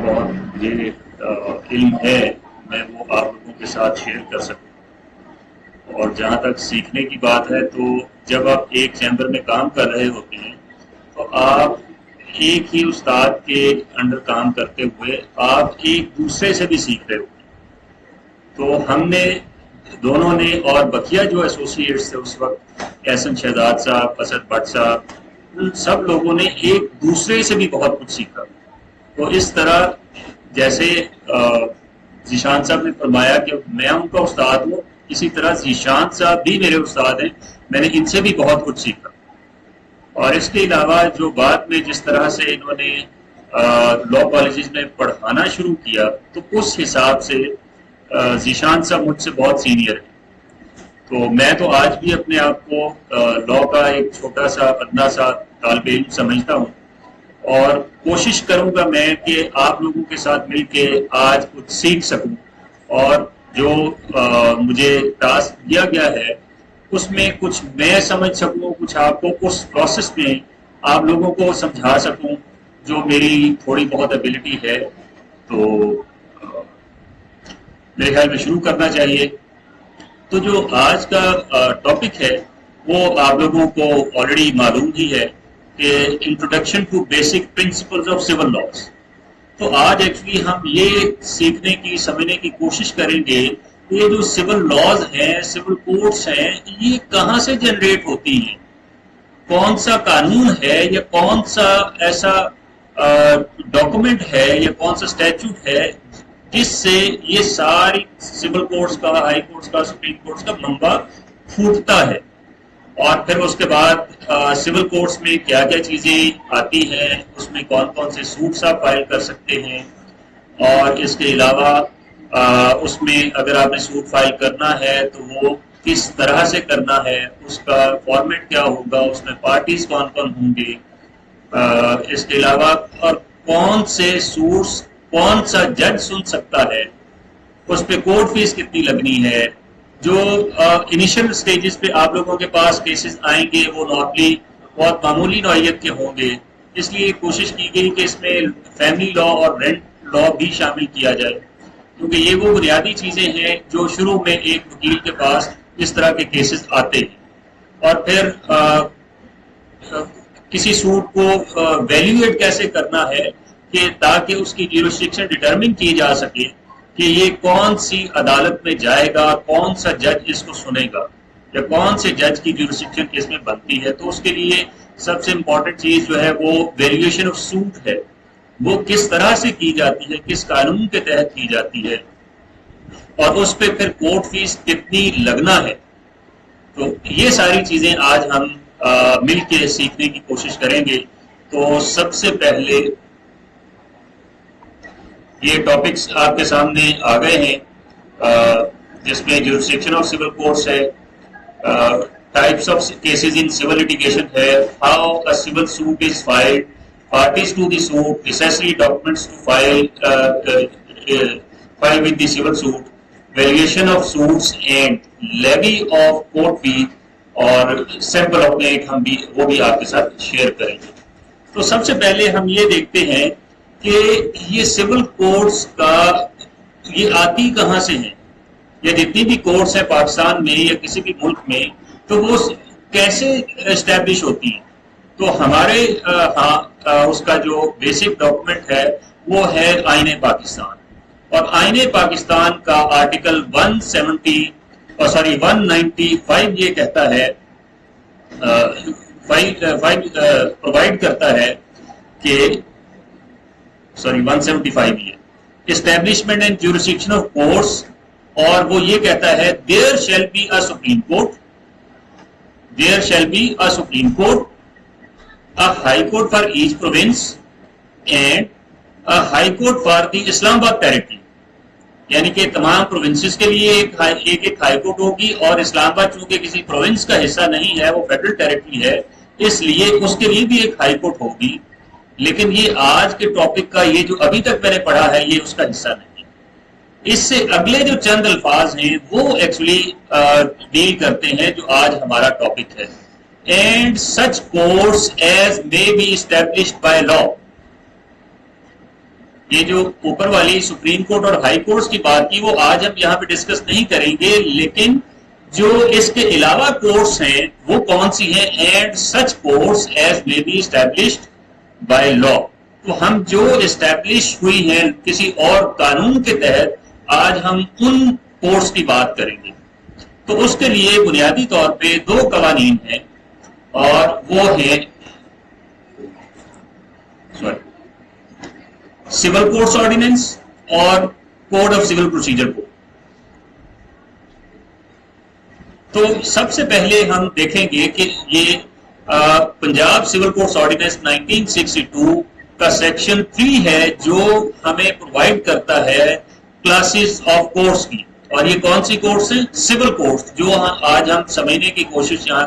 بہت مجھے علم ہے میں وہ آپ لوگوں کے ساتھ شیئر کر سکوں. اور جہاں تک سیکھنے کی بات ہے تو جب آپ ایک چیمبر میں کام کر رہے ہوتے ہیں تو آپ ایک ہی استاد کے انڈر کام کرتے ہوئے آپ ایک دوسرے سے بھی سیکھ رہے ہوتے ہیں. تو ہم نے دونوں نے اور بقیہ جو ایسوسیٹس تھے اس وقت احسن شہزاد صاحب، اسد بٹ صاحب، ان سب لوگوں نے ایک دوسرے سے بھی بہت کچھ سیکھا. تو اس طرح جیسے ذیشان صاحب نے فرمایا کہ میں ان کا استاد ہوں، اسی طرح ذیشان صاحب بھی میرے استاد ہیں، میں نے ان سے بھی بہت کچھ سیکھا. اور اس کے علاوہ جو بعد میں جس طرح سے انہوں نے لاء کالجز میں پڑھانا شروع کیا تو اس حساب سے ذیشان صاحب مجھ سے بہت سینئر ہیں. تو میں تو آج بھی اپنے آپ کو لاء کا ایک چھوٹا سا ادنا سا طالب علم سمجھتا ہوں، اور کوشش کروں گا میں کہ آپ لوگوں کے ساتھ مل کے آج کچھ سیکھ سکوں، اور جو مجھے ٹاسک دیا گیا ہے اس میں کچھ میں سمجھ سکوں، کچھ آپ کو اس پروسیس میں آپ لوگوں کو سمجھا سکوں جو میری تھوڑی بہت ایبلٹی ہے. تو میرے خیال میں شروع کرنا چاہیے. تو جو آج کا ٹاپک ہے وہ آپ لوگوں کو آلریڈی معلوم ہی ہے کہ introduction to basic principles of civil laws. تو آج ایکچولی ہم یہ سیکھنے کی سمجھنے کی کوشش کریں گے کہ یہ جو سول لاز ہیں، سول کوڈس ہیں، یہ کہاں سے جنریٹ ہوتی ہیں، کون سا قانون ہے یا کون سا ایسا ڈاکومنٹ ہے یا کون سا اسٹیچوٹ ہے جس سے یہ ساری سول کورٹس کا، ہائی کورٹس کا، سپریم کورٹس کا منبع پھوٹتا ہے. اور پھر اس کے بعد سول کورٹس میں کیا کیا چیزیں آتی ہیں، اس میں کون کون سے سوٹس آپ فائل کر سکتے ہیں، اور اس کے علاوہ اس میں اگر آپ نے سوٹ فائل کرنا ہے تو وہ کس طرح سے کرنا ہے، اس کا فارمیٹ کیا ہوگا، اس میں پارٹیز کون کون ہوں گے، اس کے علاوہ اور کون سے سوٹس کون سا جج سن سکتا ہے، اس پہ کورٹ فیس کتنی لگنی ہے. جو انیشل سٹیجز پہ آپ لوگوں کے پاس کیسز آئیں گے وہ نارملی بہت معمولی نوعیت کے ہوں گے، اس لیے کوشش کی گئی کہ اس میں فیملی لا اور رینٹ لا بھی شامل کیا جائے، کیونکہ یہ وہ بنیادی چیزیں ہیں جو شروع میں ایک وکیل کے پاس اس طرح کے کیسز آتے ہیں. اور پھر کسی سوٹ کو ویلیویٹ کیسے کرنا ہے کہ تاکہ اس کی جیورسڈکشن ڈٹرمن کی جا سکے کہ یہ کون سی عدالت میں جائے گا، کون سا جج اس کو سنے گا، یا کون سے جج کی جیورسڈکشن اس میں بنتی ہے. تو اس کے لیے سب سے امپورٹنٹ چیز جو ہے وہ ویلیویشن آف سوٹ ہے، وہ کس طرح سے کی جاتی ہے، کس قانون کے تحت کی جاتی ہے، اور اس پہ پھر کورٹ فیس کتنی لگنا ہے. تو یہ ساری چیزیں آج ہم مل کے سیکھنے کی کوشش کریں گے. تو سب سے پہلے یہ ٹاپکس آپ کے سامنے آ گئے ہیں، جس میں جیورسڈکشن آف سول کورٹس ہے، types of cases in civil litigation ہے، how a civil suit is filed, parties to the suit, necessary documents to file with the civil suit, valuation of suits and levy of court fee، اور sample اپنے ایک ہم بھی وہ بھی آپ کے ساتھ شیئر کریں گے. تو سب سے پہلے ہم یہ دیکھتے ہیں کہ یہ سول کورٹس کا یہ آتی کہاں سے ہیں، یا جتنی بھی کورٹس ہیں پاکستان میں یا کسی بھی ملک میں تو وہ کیسے اسٹیبلش ہوتی ہیں. تو ہمارے اس کا جو بیسک ڈاکومنٹ ہے وہ ہے آئین پاکستان، اور آئین پاکستان کا آرٹیکل 195 یہ کہتا ہے، پرووائڈ کرتا ہے کہ 175 یہ establishment and jurisdiction of courts, اور وہ یہ کہتا ہے there shall be a supreme court, there shall be a supreme court, a high court for each province and a high court for the اسلام آباد ٹیریٹری. یعنی کہ تمام پروونسز کے لیے ایک ہائی کورٹ ہوگی، اور اسلام آباد چونکہ کسی پروونس کا حصہ نہیں ہے، وہ فیڈرل ٹیریٹری ہے، اس لیے اس کے لیے بھی ایک ہائی کورٹ ہوگی. لیکن یہ آج کے ٹاپک کا یہ جو ابھی تک میں نے پڑھا ہے یہ اس کا حصہ نہیں. اس سے اگلے جو چند الفاظ ہیں وہ ایکچولی ڈیل کرتے ہیں جو آج ہمارا ٹاپک ہے. And such courts as may be established by law. یہ جو اوپر والی سپریم کورٹ اور ہائی کورٹس کی بات کی وہ آج ہم یہاں پہ ڈسکس نہیں کریں گے، لیکن جو اس کے علاوہ کورٹس ہیں وہ کون سی ہیں، and such courts as may be established by law. تو ہم جو اسٹیبلش ہوئی ہیں کسی اور قانون کے تحت، آج ہم ان کورٹس کی بات کریں گے. تو اس کے لیے بنیادی طور پہ دو قوانین ہیں اور وہ ہیں سول کوڈس آرڈیننس اور code of civil procedure code. تو سب سے پہلے ہم دیکھیں گے کہ یہ پنجاب سول کوڈس آرڈیننس 1962 کا سیکشن 3 ہے جو ہمیں پرووائڈ کرتا ہے کلاسز آف کورٹس کی. اور یہ کون سی کورٹس ہیں؟ سول کورٹس، جو آج ہم سمجھنے کی کوشش یہاں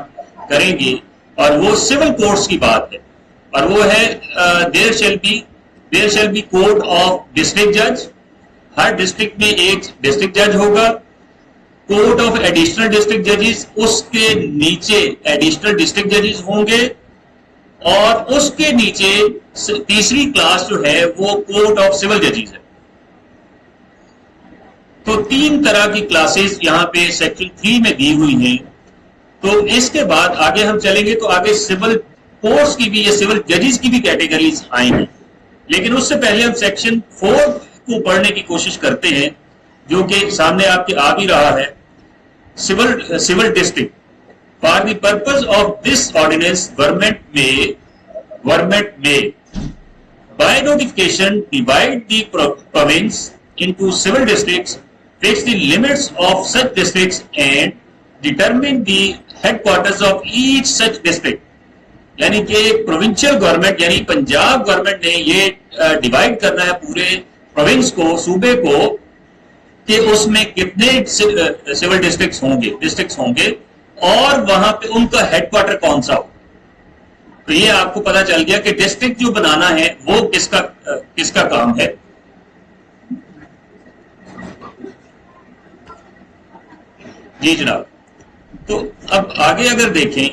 کریں گے. اور وہ سول کورٹس کی بات ہے اور وہ ہے there shall be court of district جج. ہر ڈسٹرکٹ میں ایک ڈسٹرکٹ جج ہوگا. کوڈ آف ایڈیشنل ڈسٹرکٹ ججز، اس کے نیچے ایڈیشنل ڈسٹرکٹ ججز ہوں گے. اور اس کے نیچے تیسری کلاس جو ہے وہ کوڈ آف سول ججز ہے. تو تین طرح کی کلاسز یہاں پہ سیکشن 3 میں دی ہوئی ہیں. تو اس کے بعد آگے ہم چلیں گے تو آگے سول کورٹس کی بھی یا سول ججز کی بھی کیٹیگریز آئیں گی. لیکن اس سے پہلے ہم سیکشن 4 کو پڑھنے کی کوشش کرتے ہیں جو کہ سامنے آپ کے آ بھی رہا ہے. Civil district. For the purpose of this ordinance government may by notification divide the province into civil districts, fix the limits of such districts and determine the headquarters of each such district. یعنی کہ provincial government یعنی Punjab government نے یہ divide کرنا ہے پورے province کو، صوبے کو، کہ اس میں کتنے سول ڈسٹرکٹس ہوں گے اور وہاں پہ ان کا ہیڈ کوارٹر کون سا ہو. تو یہ آپ کو پتا چل گیا کہ ڈسٹرکٹ جو بنانا ہے وہ کس کا کام ہے. جی جناب. تو اب آگے اگر دیکھیں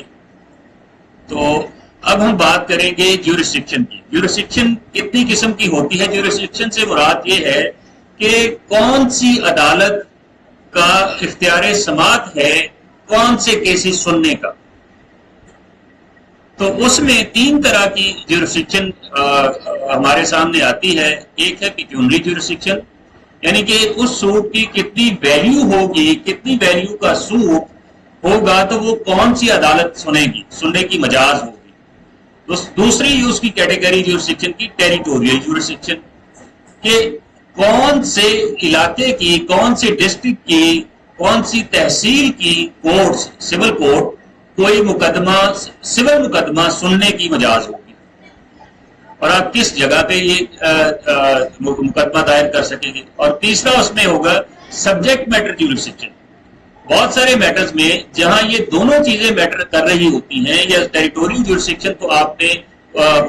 تو اب ہم بات کریں گے جیورسڈکشن کی. جیورسڈکشن کتنی قسم کی ہوتی ہے؟ جیورسڈکشن سے مراد یہ ہے کہ کون سی عدالت کا اختیار سماعت ہے کون سے کیسز سننے کا. تو اس میں تین طرح کی جیورسڈکشن ہمارے سامنے آتی ہے. ایک ہے پیکیونری جیورسڈکشن، یعنی کہ اس سوٹ کی کتنی ویلیو ہوگی، کتنی ویلیو کا سوٹ ہوگا تو وہ کون سی عدالت سننے کی مجاز ہوگی. دوسری اس کی کیٹیگری جیورسڈکشن کی ٹیریٹوریل جیورسڈکشن، کہ کون سے علاقے کی، کون سے ڈسٹرکٹ کی، کون سی تحصیل کی کورٹس، سول کورٹ کوئی مقدمہ، سول مقدمہ سننے کی مجاز ہوگی اور آپ کس جگہ پہ یہ مقدمہ دائر کر سکیں گے. اور تیسرا اس میں ہوگا سبجیکٹ میٹر جیورسڈکشن. بہت سارے میٹرز میں جہاں یہ دونوں چیزیں میٹر کر رہی ہوتی ہیں، یا ٹیریٹوریل جیورسڈکشن تو آپ نے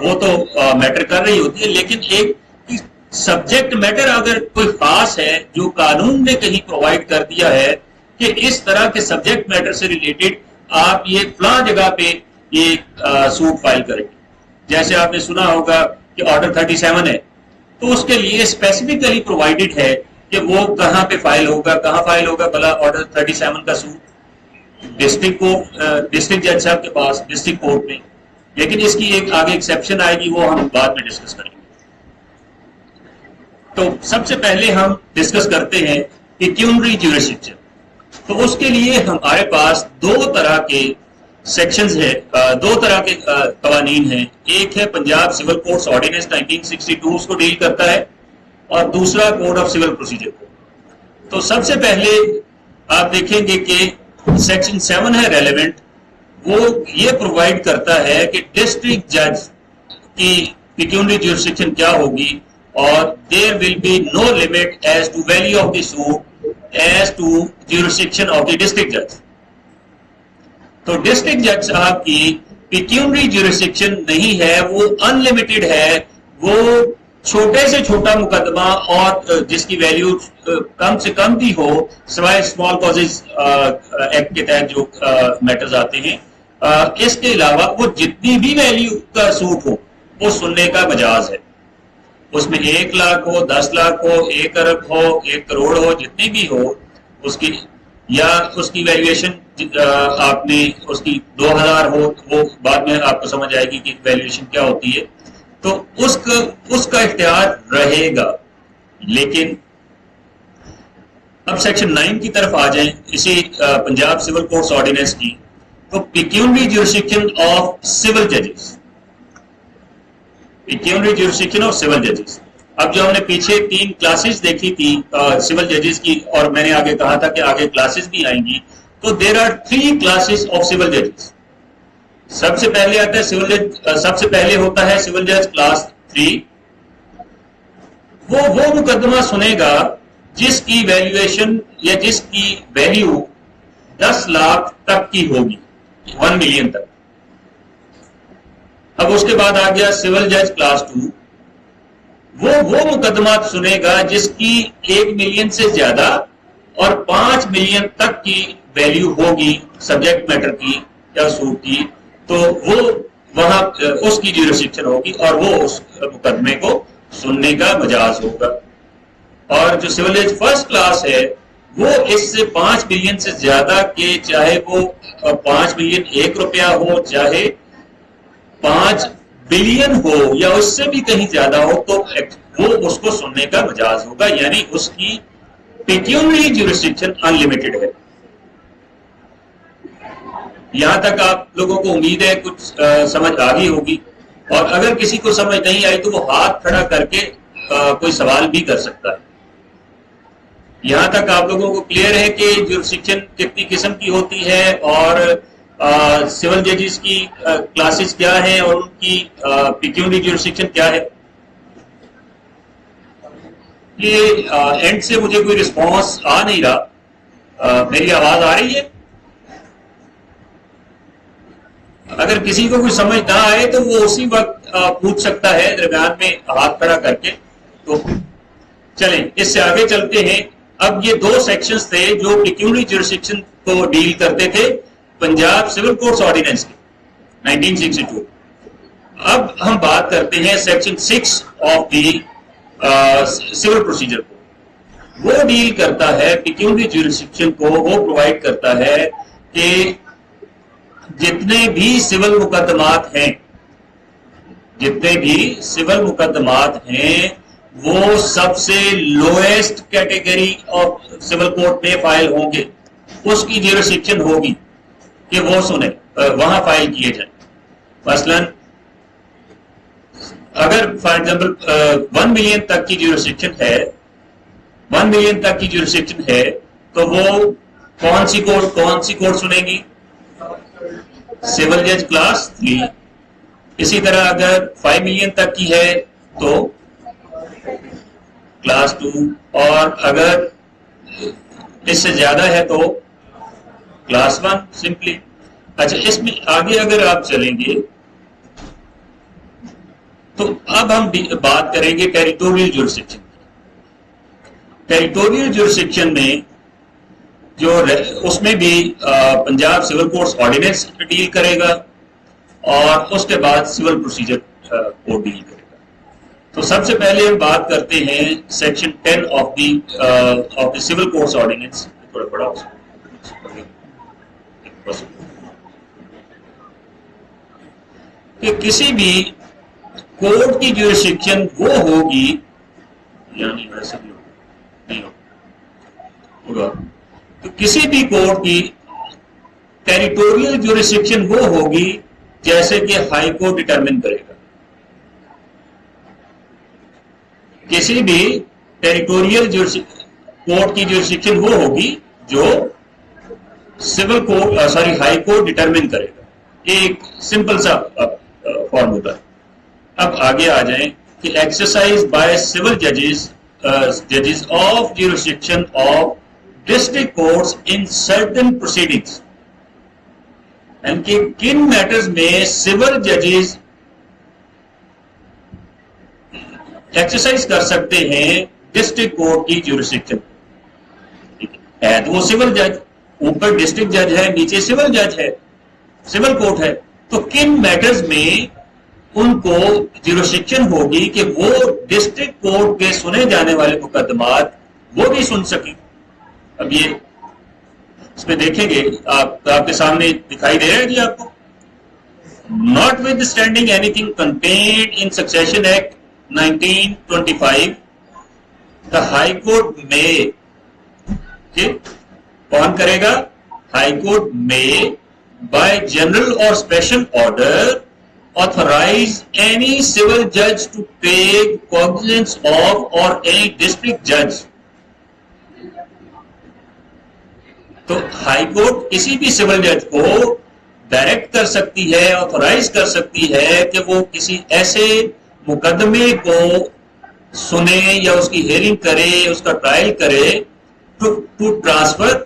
وہ تو میٹر کر رہی ہوتی ہے، لیکن ایک سبجیکٹ میٹر اگر کوئی خاص ہے جو قانون نے کہیں پرووائڈ کر دیا ہے کہ اس طرح کے سبجیکٹ میٹر سے ریلیٹڈ آپ یہ فلاں جگہ پہ یہ سوٹ فائل کریں گے. جیسے آپ نے سنا ہوگا کہ آرڈر 37 ہے تو اس کے لیے اسپیسیفکلی پرووائڈڈ ہے کہ وہ کہاں پہ فائل ہوگا بلا آرڈر 37 کا سوٹ ڈسٹرکٹ جج صاحب کے پاس، ڈسٹرکٹ کورٹ میں. لیکن اس کی ایک آگے ایکسیپشن آئے گی، وہ ہم بعد میں ڈسکس کریں گے. تو سب سے پہلے ہم ڈسکس کرتے ہیں پیکیونری جیورسڈکشن. تو اس کے لیے ہمارے پاس دو طرح کے سیکشنز ہے، دو طرح کے قوانین ہیں. ایک ہے پنجاب سول کوڈس آرڈیننس 1962 اس کو ڈیل کرتا ہے، اور دوسرا code of civil procedure code. تو سب سے پہلے آپ دیکھیں گے کہ سیکشن 7 ہے ریلیونٹ. وہ یہ پرووائڈ کرتا ہے کہ ڈسٹرکٹ جج کی پیکیونری جیورسڈکشن کیا ہوگی، اور there will be no limit as to value of the suit as to jurisdiction of the district جج. تو ڈسٹرکٹ جج صاحب کی پیکیونری جیورسڈکشن نہیں ہے، وہ ان لمیٹڈ ہے. وہ چھوٹے سے چھوٹا مقدمہ اور جس کی ویلیو کم سے کم بھی ہو، سوائے اسمال کازز ایکٹ کے تحت جو میٹرز آتے ہیں، اس کے علاوہ وہ جتنی بھی ویلیو کا سوٹ ہو وہ سننے کا مجاز ہے. اس میں 1 لاکھ ہو، 10 لاکھ ہو، 1 ارب ہو، 1 کروڑ ہو، جتنی بھی ہو اس کی، یا اس کی ویلیویشن آپ نے اس کی 2000 ہو، وہ بعد میں آپ کو سمجھ آئے گی کہ ویلیویشن کیا ہوتی ہے، تو اس کا اختیار رہے گا. لیکن اب سیکشن 9 کی طرف آ جائیں اسی پنجاب سول کوڈس آرڈیننس کی، تو پیکیونری جورسڈکشن آف سول ججز، پیکیونری جورسڈکشن آف سول ججز. اب جو ہم نے پیچھے 3 کلاسز دیکھی تھی سول ججز کی، اور میں نے آگے کہا تھا کہ آگے کلاسز بھی آئیں گی، تو there are 3 classes of civil ججز. سب سے پہلے آتا ہے سول جج، سب سے پہلے ہوتا ہے سول جج کلاس 3. وہ مقدمہ سنے گا جس کی ویلیویشن یا جس کی ویلیو 10 لاکھ تک کی ہوگی، 1 ملین تک. اب اس کے بعد آ گیا سول جج کلاس 2. وہ مقدمات سنے گا جس کی 1 ملین سے زیادہ اور 5 ملین تک کی ویلیو ہوگی سبجیکٹ میٹر کی یا سوٹ کی، تو وہ وہاں اس کی جورسڈکشن ہوگی اور وہ اس مقدمے کو سننے کا مجاز ہوگا. اور جو سول جج فرسٹ کلاس ہے وہ اس سے 5 ملین سے زیادہ کے، چاہے وہ 5 ملین 1 روپیہ ہو، چاہے 5 بلین ہو یا اس سے بھی کہیں زیادہ ہو، تو وہ اس کو سننے کا مجاز ہوگا، یعنی اس کی پیکیونری جورسڈکشن انلمیٹڈ ہے. یہاں تک آپ لوگوں کو امید ہے کچھ سمجھ آ گئی ہوگی، اور اگر کسی کو سمجھ نہیں آئی تو وہ ہاتھ کھڑا کر کے کوئی سوال بھی کر سکتا ہے. یہاں تک آپ لوگوں کو کلیئر ہے کہ جورسڈکشن کتنی قسم کی ہوتی ہے، اور سول ججز کی کلاسز کیا ہیں، اور ان کی پیکیونری جورسڈکشن کیا ہے. یہ اینڈ سے مجھے کوئی رسپانس آ نہیں رہا، میری آواز آ رہی ہے؟ اگر کسی کو کوئی سمجھ نہ آئے تو وہ اسی وقت پوچھ سکتا ہے درمیان میں ہاتھ کھڑا کر کے. تو چلیں اس سے آگے چلتے ہیں. اب یہ 2 سیکشنز تھے جو پیکیونری جورسڈکشن کو ڈیل کرتے تھے پنجاب سول کوڈس آرڈیننس کی 1962. اب ہم بات کرتے ہیں section 6 of the civil procedure کو. وہ ڈیل کرتا ہے پیکیونری جورسڈکشن کو، وہ پرووائڈ کرتا ہے کہ جتنے بھی سول مقدمات ہیں، جتنے بھی سول مقدمات ہیں، وہ سب سے lowest category of civil court میں فائل ہوں گے. اس کی جورسڈکشن ہوگی کہ وہ سنیں، وہاں فائل کیے جائیں. مثلا اگر فار ایگزامپل 1 ملین تک کی جورسڈکشن ہے، 1 ملین تک کی جورسڈکشن ہے، تو وہ کون سی کوڈ سنیں گی؟ سول جج کلاس 3. اسی طرح اگر 5 ملین تک کی ہے تو کلاس 2، اور اگر اس سے زیادہ ہے تو کلاس 1 سمپلی. اچھا، اس میں آگے اگر آپ چلیں گے تو اب ہم بات کریں گے ٹیریٹوریل جورسڈکشن. ٹیریٹوریل جورسڈکشن میں جو اس میں بھی Punjab civil courts ordinance deal کرے گا، اور اس کے بعد سول پروسیجر کوڈ ڈیل کرے گا. تو سب سے پہلے ہم بات کرتے ہیں section 10 of the civil courts ordinance. تھوڑا بڑا ہو کہ کسی بھی کوڈ کی جورسڈکشن وہ ہوگی، یعنی ویسے بھی نہیں ہوگا، تو کسی بھی کوڈ کی ٹیریٹوریل جورسڈکشن وہ ہوگی جیسے کہ ہائی کورٹ ڈٹرمن کرے گا. کسی بھی ٹیریٹوریل کوڈ کی جورسڈکشن وہ ہوگی جو civil court high court determine کرے گا. ایک سمپل سا فارمولا. اب آگے آ جائیں کہ ایکسرسائز بائی سول ججز of jurisdiction of district courts in certain proceedings. یعنی کہ کن میٹرز میں سول ججز ایکسرسائز کر سکتے ہیں ڈسٹرکٹ کورٹ کی جورسڈکشن ہے. تو وہ سول جج، اوپر ڈسٹرکٹ جج ہے، نیچے سول جج ہے، سول کورٹ ہے. تو کن میٹرز میں ان کو جیورسڈکشن ہوگی کہ وہ ڈسٹرکٹ کورٹ کے سنے جانے والے مقدمات وہ بھی سن سکیں. اب یہ اس میں دیکھیں گے آپ کے سامنے دکھائی دے رہا ہے جی آپ کو. Notwithstanding anything contained in succession act 1925 the high court میں کون کرے گا؟ ہائی کورٹ میں بائی جنرل اور special order authorize any civil judge to take cognizance of or any district judge. تو ہائی کورٹ کسی بھی civil جج کو ڈائریکٹ کر سکتی ہے، آتھورائز کر سکتی ہے کہ وہ کسی ایسے مقدمے کو سنے یا اس کی ہیئرنگ کرے، اس کا ٹرائل کرے ٹو ٹرانسفر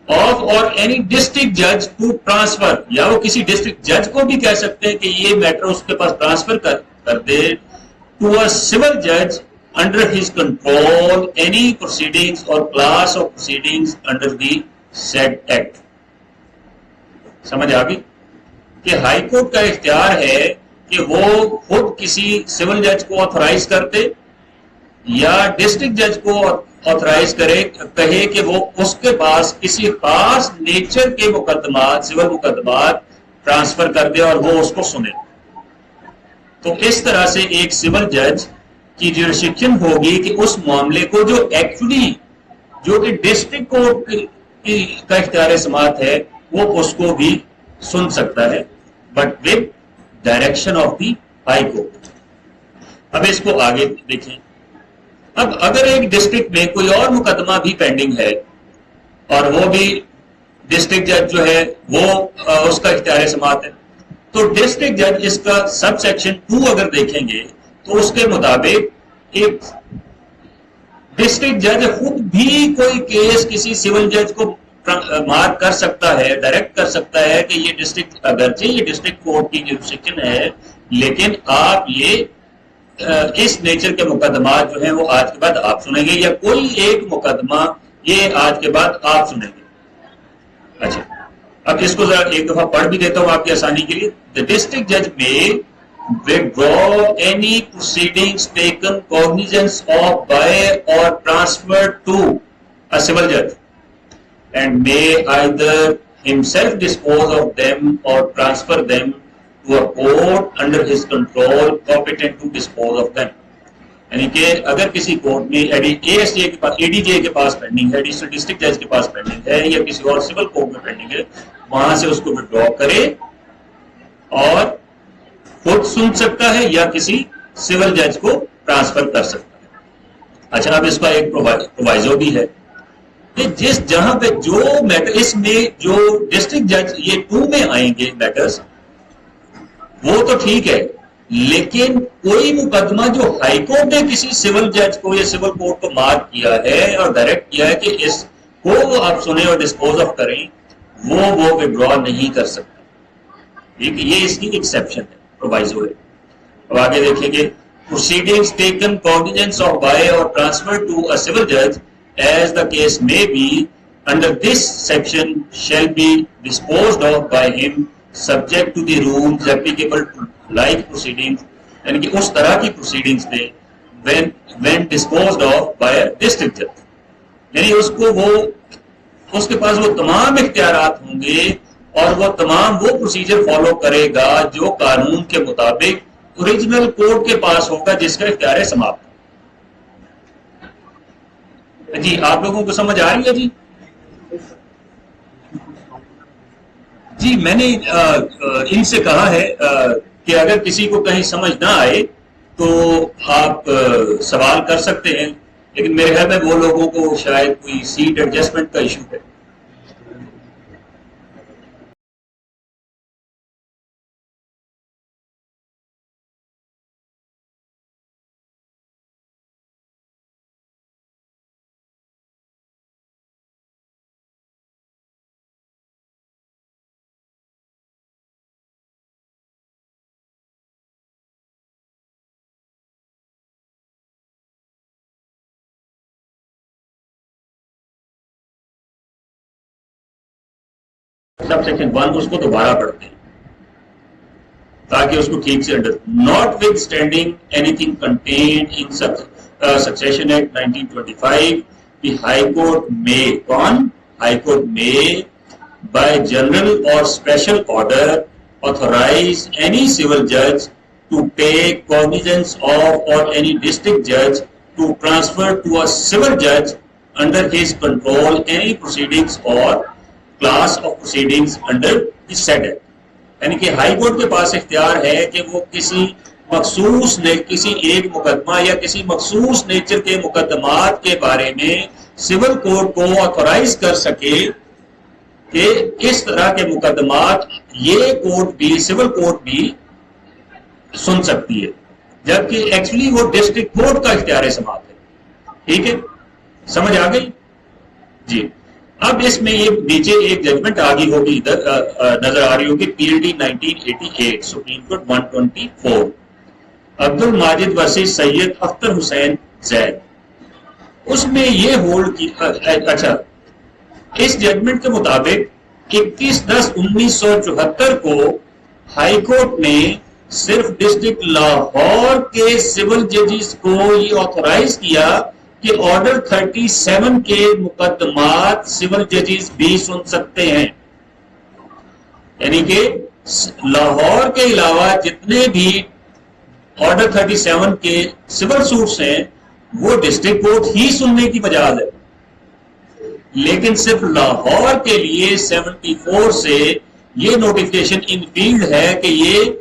آف اور اینی ڈسٹرکٹ جج ٹو ٹرانسفر، یا وہ کسی ڈسٹرکٹ جج کو بھی کہہ سکتے ہیں کہ یہ میٹر اس کے پاس ٹرانسفر کر دے ٹو اے سول جج under his control any proceedings or class of proceedings under the said act. سمجھ آ گئی کہ ہائی کورٹ کا اختیار ہے کہ وہ خود کسی سول جج کو آتھورائز کر دے یا ڈسٹرکٹ جج کو آتھورائز کرے، کہے کہ وہ اس کے پاس کسی خاص نیچر کے مقدمات، سول مقدمات ٹرانسفر کر دے اور وہ اس کو سنے. تو اس طرح سے ایک سول جج کی جیورسڈکشن ہوگی کہ اس معاملے کو جو ایکچولی جو کہ ڈسٹرکٹ کورٹ کا اختیار سماعت ہے وہ اس کو بھی سن سکتا ہے، but with direction of the high court. اب اس کو آگے دیکھیں. اب اگر ایک ڈسٹرکٹ میں کوئی اور مقدمہ بھی پینڈنگ ہے اور وہ بھی ڈسٹرکٹ جج جو ہے وہ اس کا اختیار سماعت ہے، تو ڈسٹرکٹ جج اس کا سب سیکشن 2 اگر دیکھیں گے تو اس کے مطابق ایک ڈسٹرکٹ جج خود بھی کوئی کیس کسی سول جج کو مارک کر سکتا ہے، ڈائریکٹ کر سکتا ہے کہ یہ ڈسٹرکٹ، اگرچہ یہ ڈسٹرکٹ کورٹ کی جیورسڈکشن ہے لیکن آپ یہ اس نیچر کے مقدمات جو ہیں وہ آج کے بعد آپ سنیں گے، یا کوئی ایک مقدمہ یہ آج کے بعد آپ سنیں گے. اچھا اب اس کو ذرا ایک دفعہ پڑھ بھی دیتا ہوں آپ کی آسانی کے لیے. The district judge may withdraw any proceedings taken cognizance of by or transferred to a civil judge and may either himself dispose of them or transfer them to a court under his control competent to dispose of them. یعنی کہ اگر کسی court میں A S J کے پاس، اے D J کے پاس pending ہے، district جج کے پاس پینڈنگ ہے، یا کسی اور سول کورٹ میں پینڈنگ ہے، وہاں سے اس کو وڈرا کرے اور خود سن سکتا ہے یا کسی سول جج کو ٹرانسفر کر سکتا ہے. اچھا اب اس کا ایک پرووائزو بھی ہے کہ جس جہاں پہ جو میٹر، اس میں جو ڈسٹرکٹ جج یہ 2 میں آئیں گے میٹرز وہ تو ٹھیک ہے، لیکن کوئی مقدمہ جو ہائی کورٹ نے کسی سول جج کو یا سول کورٹ کو مارک کیا ہے اور ڈائریکٹ کیا ہے کہ اس کو وہ آپ سنیں اور ڈسپوز آف کریں، وہ وڈرا نہیں کر سکتے. یہ اس کی ایکسیپشن ہے، پرووائزو ہے. اب آگے دیکھیں گے proceedings taken cognizance of by or transferred to a civil judge as the case may be under this section shall be disposed of by him subject to the rules applicable to like proceedings. یعنی کہ اس طرح کی proceedings میں when disposed of by a district judge، یعنی اس کو وہ اس کے پاس وہ تمام اختیارات ہوں گے اور وہ تمام وہ پروسیجر فالو کرے گا جو قانون کے مطابق اوریجنل کورٹ کے پاس ہوگا جس کا اختیار سماعت. جی آپ لوگوں کو سمجھ آ رہی ہے؟ جی میں نے ان سے کہا ہے کہ اگر کسی کو کہیں سمجھ نہ آئے تو آپ سوال کر سکتے ہیں، لیکن میرے خیال میں وہ لوگوں کو شاید کوئی سیٹ ایڈجسٹمنٹ کا ایشو ہے. سب سیکشن 1 اس کو دوبارہ پڑھتے ہیں. تاکہ اس کو ٹھیک سے notwithstanding anything contained in succession act 1925 کہ ہائی کورٹ میں ہائی کورٹ میں بائی جنرل اور special order authorize any civil judge to take cognizance of or any district judge to transfer to a civil judge under his control any proceedings or class of proceedings under his said act. یعنی کہ high court کے پاس اختیار ہے کہ وہ کسی مخصوص کسی ایک مقدمہ یا کسی مخصوص نیچر کے مقدمات کے بارے میں سول کورٹ کو آتھورائز کر سکے کہ اس طرح کے مقدمات یہ کورٹ بھی سول کورٹ بھی سن سکتی ہے، جبکہ ایکچولی وہ ڈسٹرکٹ کورٹ کا اختیار سماعت ہے. ٹھیک ہے، سمجھ آ گئی جی. اب اس میں یہ نیچے ایک ججمنٹ آگی ہوگی ادھر نظر آ رہی ہوگی PLD 1988 supreme court 124 Abdul Majid versus سید اختر حسین زید. اس میں یہ ہولڈ کی اچھا اس ججمنٹ کے مطابق 21/10/1974 کو ہائی کورٹ نے صرف ڈسٹرکٹ لاہور کے سول ججز کو یہ آتھورائز کیا کہ آرڈر 37 کے مقدمات سول ججز بھی سن سکتے ہیں. یعنی کہ لاہور کے علاوہ جتنے بھی آرڈر 37 کے سول سوٹس ہیں وہ ڈسٹرکٹ کورٹ ہی سننے کی مجاز ہے، لیکن صرف لاہور کے لیے 74 سے یہ نوٹیفکیشن ان فیلڈ ہے کہ یہ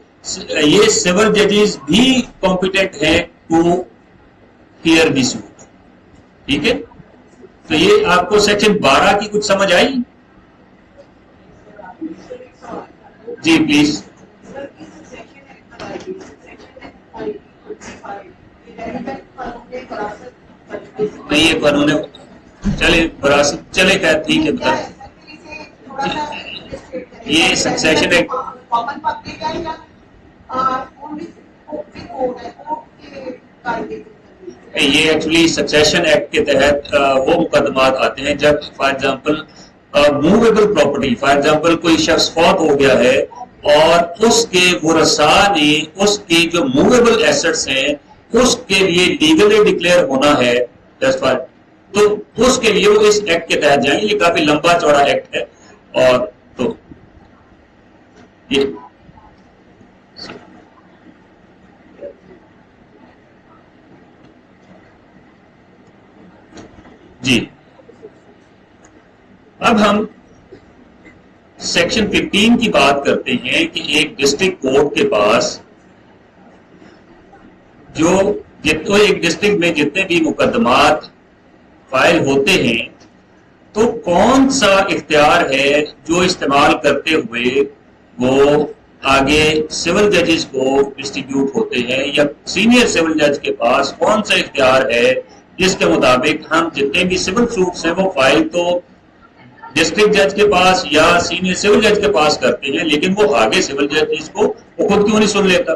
سول ججز بھی کمپیٹنٹ ہیں ٹو ہیئر دی سوٹ. ٹھیک ہے، تو یہ آپ کو سیکشن 12 کی کچھ سمجھ آئی؟ جی پلیز. نہیں یہ قانون چلے وراثت چلے خیر ٹھیک ہے بتا. یہ سکسیشن ایکٹ یہ ایکچولی سکسیشن ایکٹ کے تحت وہ مقدمات آتے ہیں جب for example movable property, for example کوئی شخص فوت ہو گیا ہے اور اس کے ورثاء نے اس کی جو موویبل ایسٹس ہیں اس کے لیے لیگلی ڈکلیئر ہونا ہے، تو اس کے لیے وہ اس ایکٹ کے تحت جائیں. یہ کافی لمبا چوڑا ایکٹ ہے اور تو یہ جی. اب ہم سیکشن 15 کی بات کرتے ہیں کہ ایک ڈسٹرکٹ کورٹ کے پاس ایک ڈسٹرکٹ میں جتنے بھی مقدمات فائل ہوتے ہیں تو کون سا اختیار ہے جو استعمال کرتے ہوئے وہ آگے سول ججز کو ڈسٹریبیوٹ ہوتے ہیں، یا سینئر سول جج کے پاس کون سا اختیار ہے جس کے مطابق ہم جتنے بھی سول سوٹس ہیں وہ فائل تو ڈسٹرکٹ جج کے پاس یا سینئر سول جج کے پاس کرتے ہیں، لیکن وہ آگے سول جج اس کو وہ خود کیوں نہیں سن لیتا،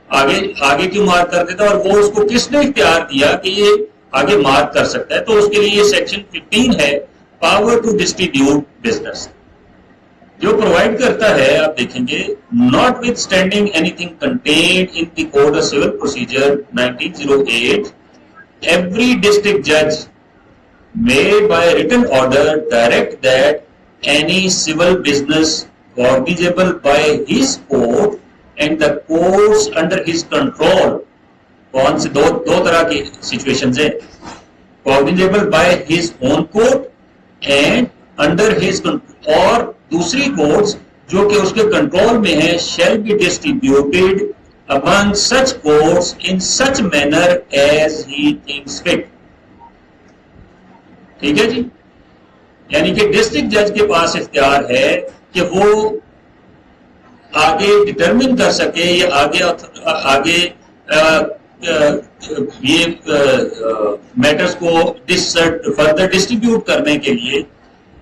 آگے کیوں مارک کر دیتا، اور وہ اس کو کس نے اختیار دیا کہ یہ آگے مارک کر سکتا ہے. تو اس کے لیے یہ سیکشن 15 ہے پاور ٹو ڈسٹریبیوٹ بزنس، جو پرووائڈ کرتا ہے. آپ دیکھیں گے notwithstanding anything contained in the code of civil procedure 1908 every district judge may by written order direct that any civil business cognizable by his court and the courts under his control. کون سے دو طرح کی situations ہیں، cognizable by his own court and under his اور دوسری courts جو کہ اس کے کنٹرول میں ہیں shall be distributed among such courts in such manner as he thinks fit. ٹھیک ہے جی. یعنی کہ ڈسٹرکٹ جج کے پاس اختیار ہے کہ وہ آگے ڈٹرمن کر سکے یا آگے یہ میٹرز کو فردر ڈسٹریبیوٹ کرنے کے لیے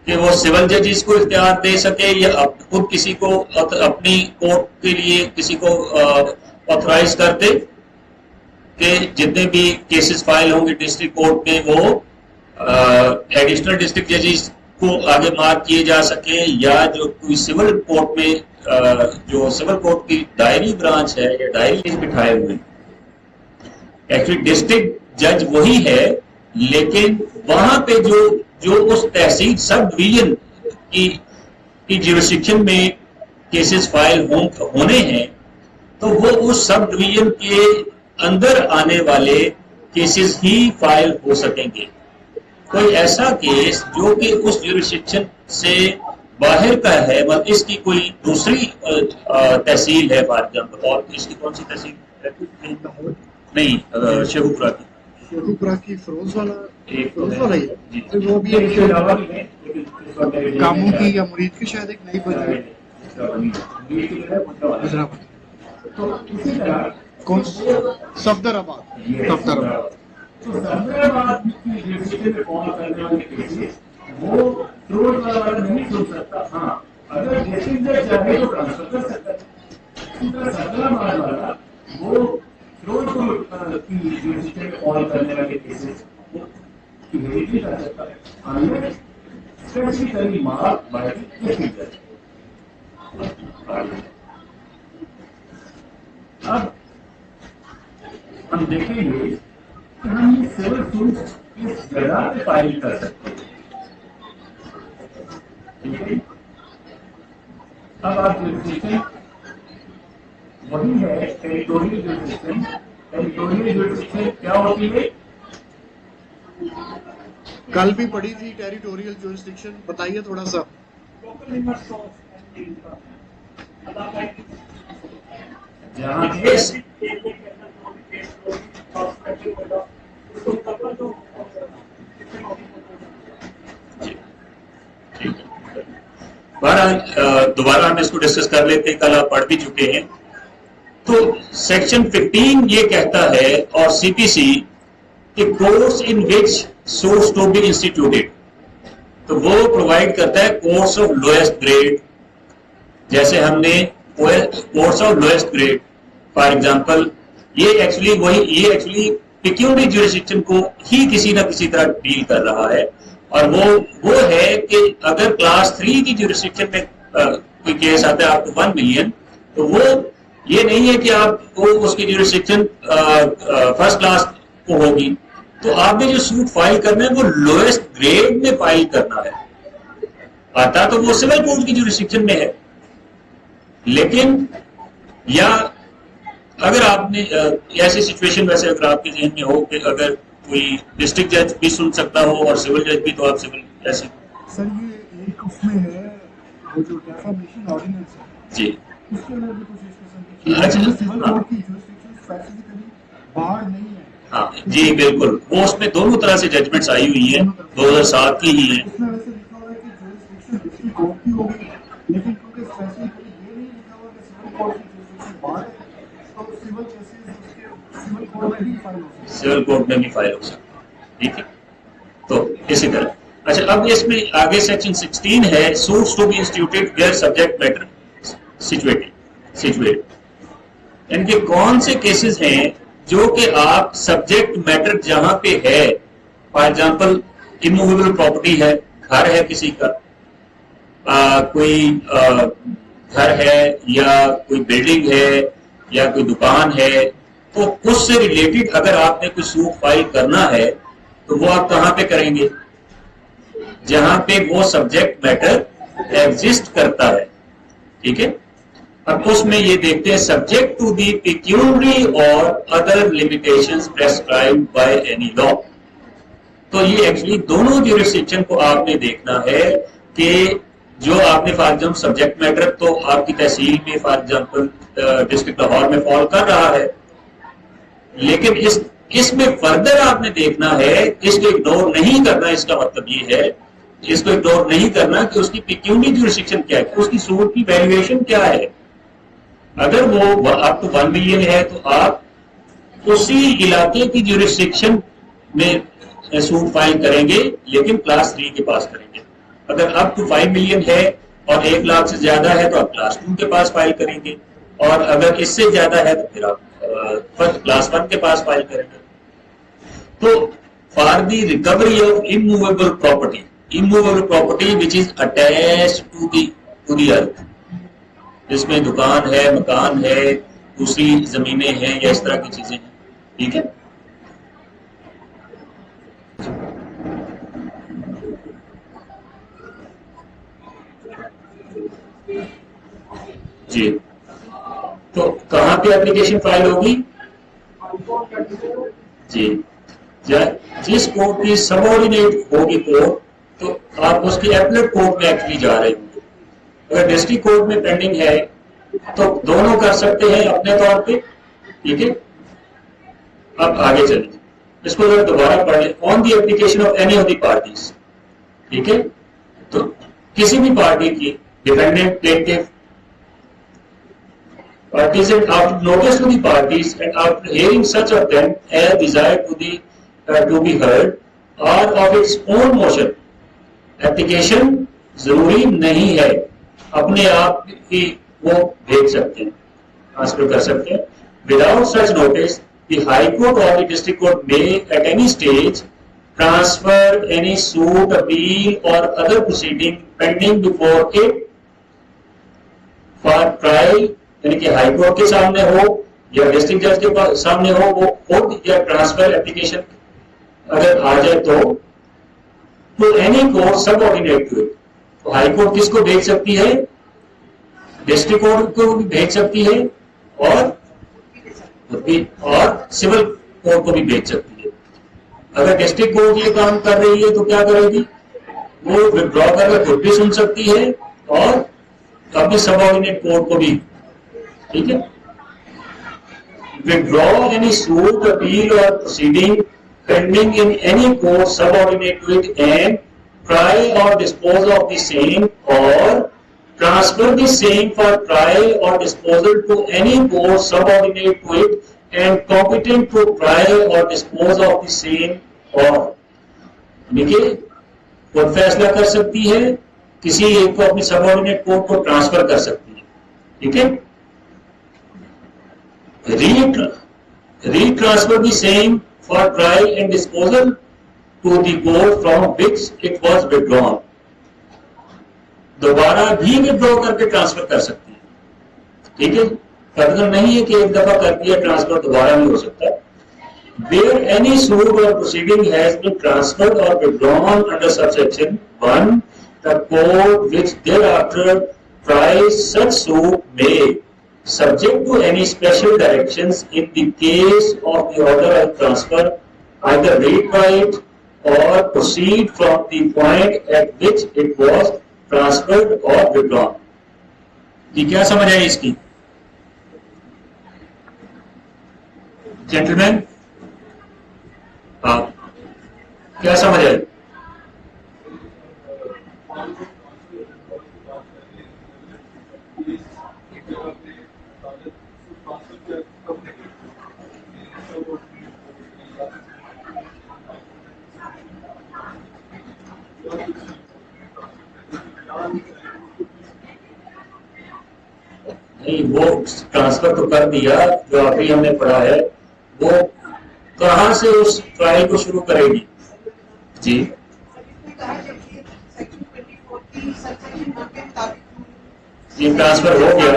کہ وہ سول ججز کو اختیار دے سکے یا خود کسی کو اپنی کورٹ کے لیے کسی کو آتھورائز کر دے کہ جتنے بھی کیسز فائل ہوں گے ڈسٹرکٹ کورٹ میں وہ ایڈیشنل ڈسٹرکٹ ججز کو آگے مارک کیے جا سکیں، یا جو کوئی سول کورٹ میں جو سول کورٹ کی ڈائری برانچ ہے یا ڈائری بٹھائے ہوئے، ایکچولی ڈسٹرکٹ جج وہی ہے، لیکن وہاں پہ جو اس تحصیل سب ڈویژن کی جیورسڈکشن میں کیسز فائل ہونے ہیں، تو وہ اس سب ڈویژن کے اندر آنے والے کیسز ہی فائل ہو سکیں گے۔ کوئی ایسا کیس جو کہ اس جیورسڈکشن سے باہر کا ہے، مطلب اس کی کوئی دوسری تحصیل ہے، فار ایگزامپل، اور اس کی کون سی تحصیل ہے؟ نہیں، شیخوپورہ کی، شیخوپورہ کی فروز والا ہی ہے، وہ بھی کاموں کی یا مرید کی شاید ایک نئی بنی کون صفدر آباد وہ فروٹ والا نہیں سن سکتا، ہاں اگر ڈسٹرکٹ جج چاہے تو ٹرانسفر کر سکتا ہے۔ اسی طرح سدرا مال والا وہ فروٹ کی جیورسڈکشن میں فال کرنے والے کیسز کی ویٹ نہیں کر سکتا ہے، unless specifically mark by district جج۔ اب ہم دیکھیں گے کہ ہم یہ سول سوٹس کس جگہ پہ فائل کر سکتے ہیں۔ اب آپ جیورسڈکشن وہی ہے ٹیریٹوریل جیورسڈکشن۔ ٹیریٹوریل جیورسڈکشن کیا ہوتی ہے؟ کل بھی پڑھی تھی ٹیریٹوریل جیورسڈکشن، بتائیے تھوڑا سا۔ جہاں بہرحال دوبارہ ہم اس کو ڈسکس کر لیتے ہیں، کل آپ پڑھ بھی چکے ہیں۔ تو سیکشن 15 یہ کہتا ہے، اور سی پی سی، کہ courts in which suits to be instituted, تو وہ پرووائڈ کرتا ہے کورس آف لوئسٹ گریڈ۔ جیسے ہم نے court of lowest grade, for example, یہ ایکچولی پیکیونری جیورسڈکشن کو ہی کسی نہ کسی طرح ڈیل کر رہا ہے، اور وہ ہے کہ اگر کلاس 3 کی جیورسڈکشن میں کوئی کیس آتا ہے آپ کو 1 ملین، تو وہ یہ نہیں ہے کہ آپ کو اس کی جیورسڈکشن فرسٹ کلاس کو ہوگی، تو آپ نے جو سوٹ فائل کرنا ہے وہ لوئسٹ گریڈ میں فائل کرنا ہے۔ آتا تو وہ سول کورٹ کی جیورسڈکشن میں ہے، لیکن یا اگر آپ نے ایسی سچویشن ویسے اگر آپ کے ذہن میں ہو کہ اگر کوئی ڈسٹرکٹ جج بھی سن سکتا ہو اور سول جج بھی، تو آپ سول ایسی۔ سر یہ ایک اس میں ہے وہ جو ڈیفامیشن آرڈیننس ہے، جی اس کے اندر بھی کچھ اس قسم کی سول کورٹ کی جیورسڈکشن اسپیسیفکلی باہر نہیں ہے۔ ہاں جی بالکل، وہ اس میں دونوں طرح سے ججمنٹس آئی ہوئی ہیں، 2007 کی ہی ہیں۔ اس میں ویسے لکھا ہوا ہے کہ جیورسڈکشن ڈسٹرکٹ کورٹ کی ہوگی، لیکن کیونکہ اسپیسیفکلی یہ نہیں لکھا ہوا کہ سول کورٹ کی جیورسڈکشن باہر ہے، تو سول کیسز اس کے سول کورٹ میں بھی فائل ہو سکتے ہیں، سول کورٹ میں بھی فائل ہو سکتا ہے، ٹھیک ہے۔ تو اسی طرح اچھا، اب اس میں آگے سیکشن 16 ہے، suits to be instituted where subject matter situated, یعنی کہ کون سے کیسز ہیں جو کہ آپ سبجیکٹ میٹر جہاں پہ ہے، فار ایگزامپل اموویبل پراپرٹی ہے، گھر ہے کسی کا، کوئی گھر ہے یا کوئی بلڈنگ ہے یا کوئی دکان ہے، تو اس سے ریلیٹڈ اگر آپ نے کوئی سوٹ فائل کرنا ہے تو وہ آپ کہاں پہ کریں گے؟ جہاں پہ وہ سبجیکٹ میٹر ایگزسٹ کرتا ہے، ٹھیک ہے۔ اب اس میں یہ دیکھتے ہیں سبجیکٹ ٹو دی پیکیونری اور other limitations prescribed by any law. تو یہ ایکچولی دونوں جیورسڈکشن کو آپ نے دیکھنا ہے کہ جو آپ نے فار ایگزامپل سبجیکٹ میٹر تو آپ کی تحصیل میں فار ایگزامپل ڈسٹرکٹ لاہور میں فال کر رہا ہے، لیکن اس میں فردر آپ نے دیکھنا ہے، اس کو اگنور نہیں کرنا۔ اس کا مطلب یہ ہے اس کو اگنور نہیں کرنا کہ اس کی پیکیونری جیورسڈکشن کیا ہے، اس کی سوٹ کی ویلیویشن کیا ہے۔ اگر وہ آپ کو 1 ملین ہے تو آپ اسی علاقے کی جیورسڈکشن میں سوٹ فائل کریں گے، لیکن کلاس 3 کے پاس کریں گے۔ اگر اب تو 5 ملین ہے اور 1 لاکھ سے زیادہ ہے تو آپ کلاس 2 کے پاس فائل کریں گے، اور اگر اس سے زیادہ ہے تو پھر آپ کلاس 1 کے پاس فائل کریں گے۔ تو for the recovery of immovable property, immovable property which is attached to the earth, جس میں دکان ہے, مکان ہے, دوسری زمینیں ہیں یا اس طرح کی چیزیں ہیں. ٹھیک ہے. جی تو کہاں پہ اپلیکیشن فائل ہوگی؟ جی جس کوڈ کی سب آرڈینیٹ ہوگی کوڈ تو آپ اس کی ایپلیٹ کوڈ میں ایکچولی جا رہے ہوں گے. اگر ڈسٹرکٹ کوڈ میں پینڈنگ ہے تو دونوں کر سکتے ہیں اپنے طور پہ. ٹھیک ہے. اب آگے چلیں, اس کو اگر دوبارہ پڑھ لیں. On the application of any of the parties. ٹھیک ہے. تو کسی بھی پارٹی کی dependent plaintiff parties and after notice to the parties and after hearing such of them as desired to be heard or of its own motion, application ضروری نہیں ہے, اپنے آپ ہی وہ بھیج سکتے ہیں, ٹرانسفر کر سکتے ہیں. Without such notice, the High Court or the District Court may at any stage transfer any suit, appeal or other proceeding pending before it for trial, یعنی کہ ہائی کورٹ کے سامنے ہو یا ڈسٹرکٹ جج کے سامنے ہو, وہ خود یا ٹرانسفر اپلیکیشن اگر آ جائے تو any court subordinate to it. تو ہائی کورٹ کس کو بھیج سکتی ہے؟ ڈسٹرکٹ کورٹ کو بھی بھیج سکتی ہے اور سول کورٹ کو بھی بھیج سکتی ہے. اگر ڈسٹرکٹ کورٹ یہ کام کر رہی ہے تو کیا کرے گی؟ وہ ودرا کر کے خود بھی سن سکتی ہے اور اپنے سب آرڈینیٹ کورٹ کو بھی. ٹھیک ہے. Withdraw any suit, appeal or proceeding pending in any court subordinate to it and try or dispose of the same or transfer the same for trial or disposal to any court subordinate to it and competent to try or dispose of the same or. دیکھیے خود فیصلہ کر سکتی ہے, کسی ایک کو اپنی سب آرڈینیٹ کورٹ کو ٹرانسفر کر سکتی ہے. ٹھیک ہے. Retransfer the same for trial and disposal to the court from which it was withdrawn. دوبارہ بھی withdraw کر کے ٹرانسفر کر سکتی ہے. ٹھیک ہے. مطلب نہیں ہے کہ ایک دفعہ کر دیا ٹرانسفر دوبارہ نہیں ہو سکتا. Where any suit or proceeding has been transferred or withdrawn under subsection 1, the court which thereafter tries such suit may, subject to any special directions in the case of the order of transfer, either retry it or proceed from the point at which it was transferred or withdrawn. یہ کیا سمجھ آئی اس کی؟ Gentleman کیا سمجھ آئی؟ نہیں, وہ transfer تو کر دیا, جو ابھی ہم نے پڑھا ہے وہ کہاں سے اس ٹرائل کو شروع کرے گی؟ جی جی ٹرانسفر ہو گیا.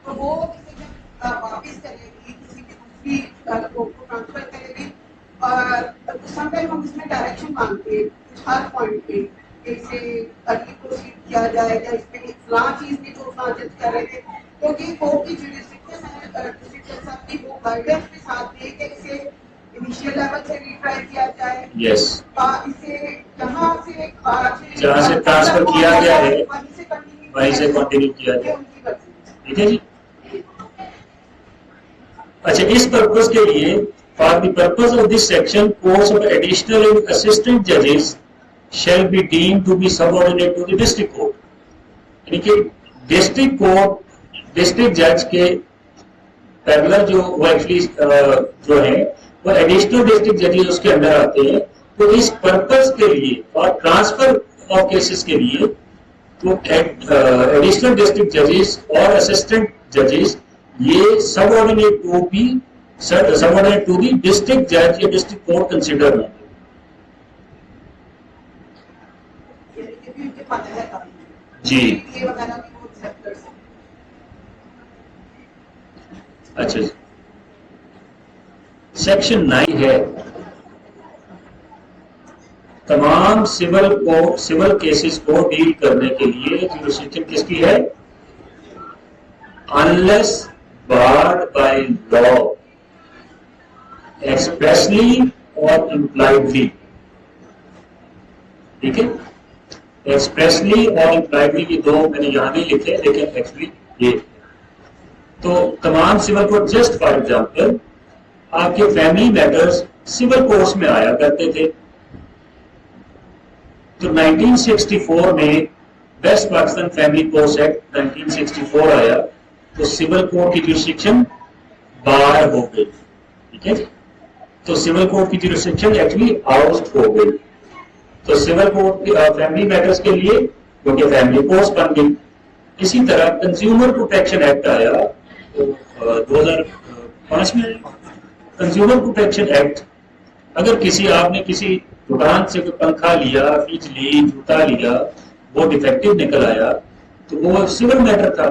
تو وہ واپس کرے گی کسی بھی دوسری کو ٹرانسفر کرے گی. اور سم ٹائم ہم اس میں ڈائریکشن مانگتے ہیں ہر پوائنٹ پہ کیسے اگلی پروسیڈ کیا جائے یا اس میں فلاں چیز بھی جو جج کر رہے تھے, کیونکہ کورٹ کی جوڈسڈکشن ہے ڈسٹرکٹ صاحب کی وہ گائیڈنس کے ساتھ دے کہ اسے انیشیل لیول سے ریٹرائی کیا جائے. یس, اسے جہاں سے ٹرانسفر کیا گیا ہے وہیں سے کنٹینیو کیا جائے. ٹھیک ہے جی. اچھا, اس پرپز کے لیے for the purpose of this section, courts of additional and assistant judges shall be deemed to be subordinate to the district court. یعنی کہ ڈسٹرکٹ کورٹ ڈسٹرکٹ جج کے پیرلر جو وہ ایکچولی جو ہیں وہ ایڈیشنل ڈسٹرکٹ ججز اس کے اندر آتے ہیں. تو اس پرپز کے لیے اور ٹرانسفر آف کیسز کے لیے تو ایڈیشنل ڈسٹرکٹ ججز اور اسسٹنٹ ججز یہ سب آرڈینیٹ ٹو بھی سب آرڈینیٹ ٹو دی ڈسٹرکٹ جج یا ڈسٹرکٹ کورٹ کنسیڈر ہوں گے. جی اچھا جی. سیکشن 9 ہے تمام سول کیسز کو ڈیل کرنے کے لیے جورسڈکشن کس کی ہے؟ unless barred by law expressly or impliedly. ٹھیک ہے, ایکسپریسلی اور امپلائڈلی یہ دو میں نے یہاں نہیں لکھے لیکن ایکچولی یہ تو تمام civil court. Just for example آپ کے فیملی میٹرز سول کورٹس میں آیا کرتے تھے, تو 1964 میں west Pakistan family courts act 1964 آیا تو سول کوڈ کی جورسڈکشن بار ہو گئی. ٹھیک ہے, تو سول کوڈ کی جورسڈکشن ایکچولی آؤٹ ہو گئی. تو سول کوڈ فیملی میٹرز کے لیے کیونکہ فیملی کورٹس بن گئی. اسی طرح کنزیومر پروٹیکشن ایکٹ آیا 2005 میں. کنزیومر پروٹیکشن ایکٹ, اگر آپ نے کسی دکان سے کوئی پنکھا لیا, فریج لی, جوتا لیا, وہ ڈیفیکٹو نکل آیا تو وہ سول میٹر تھا.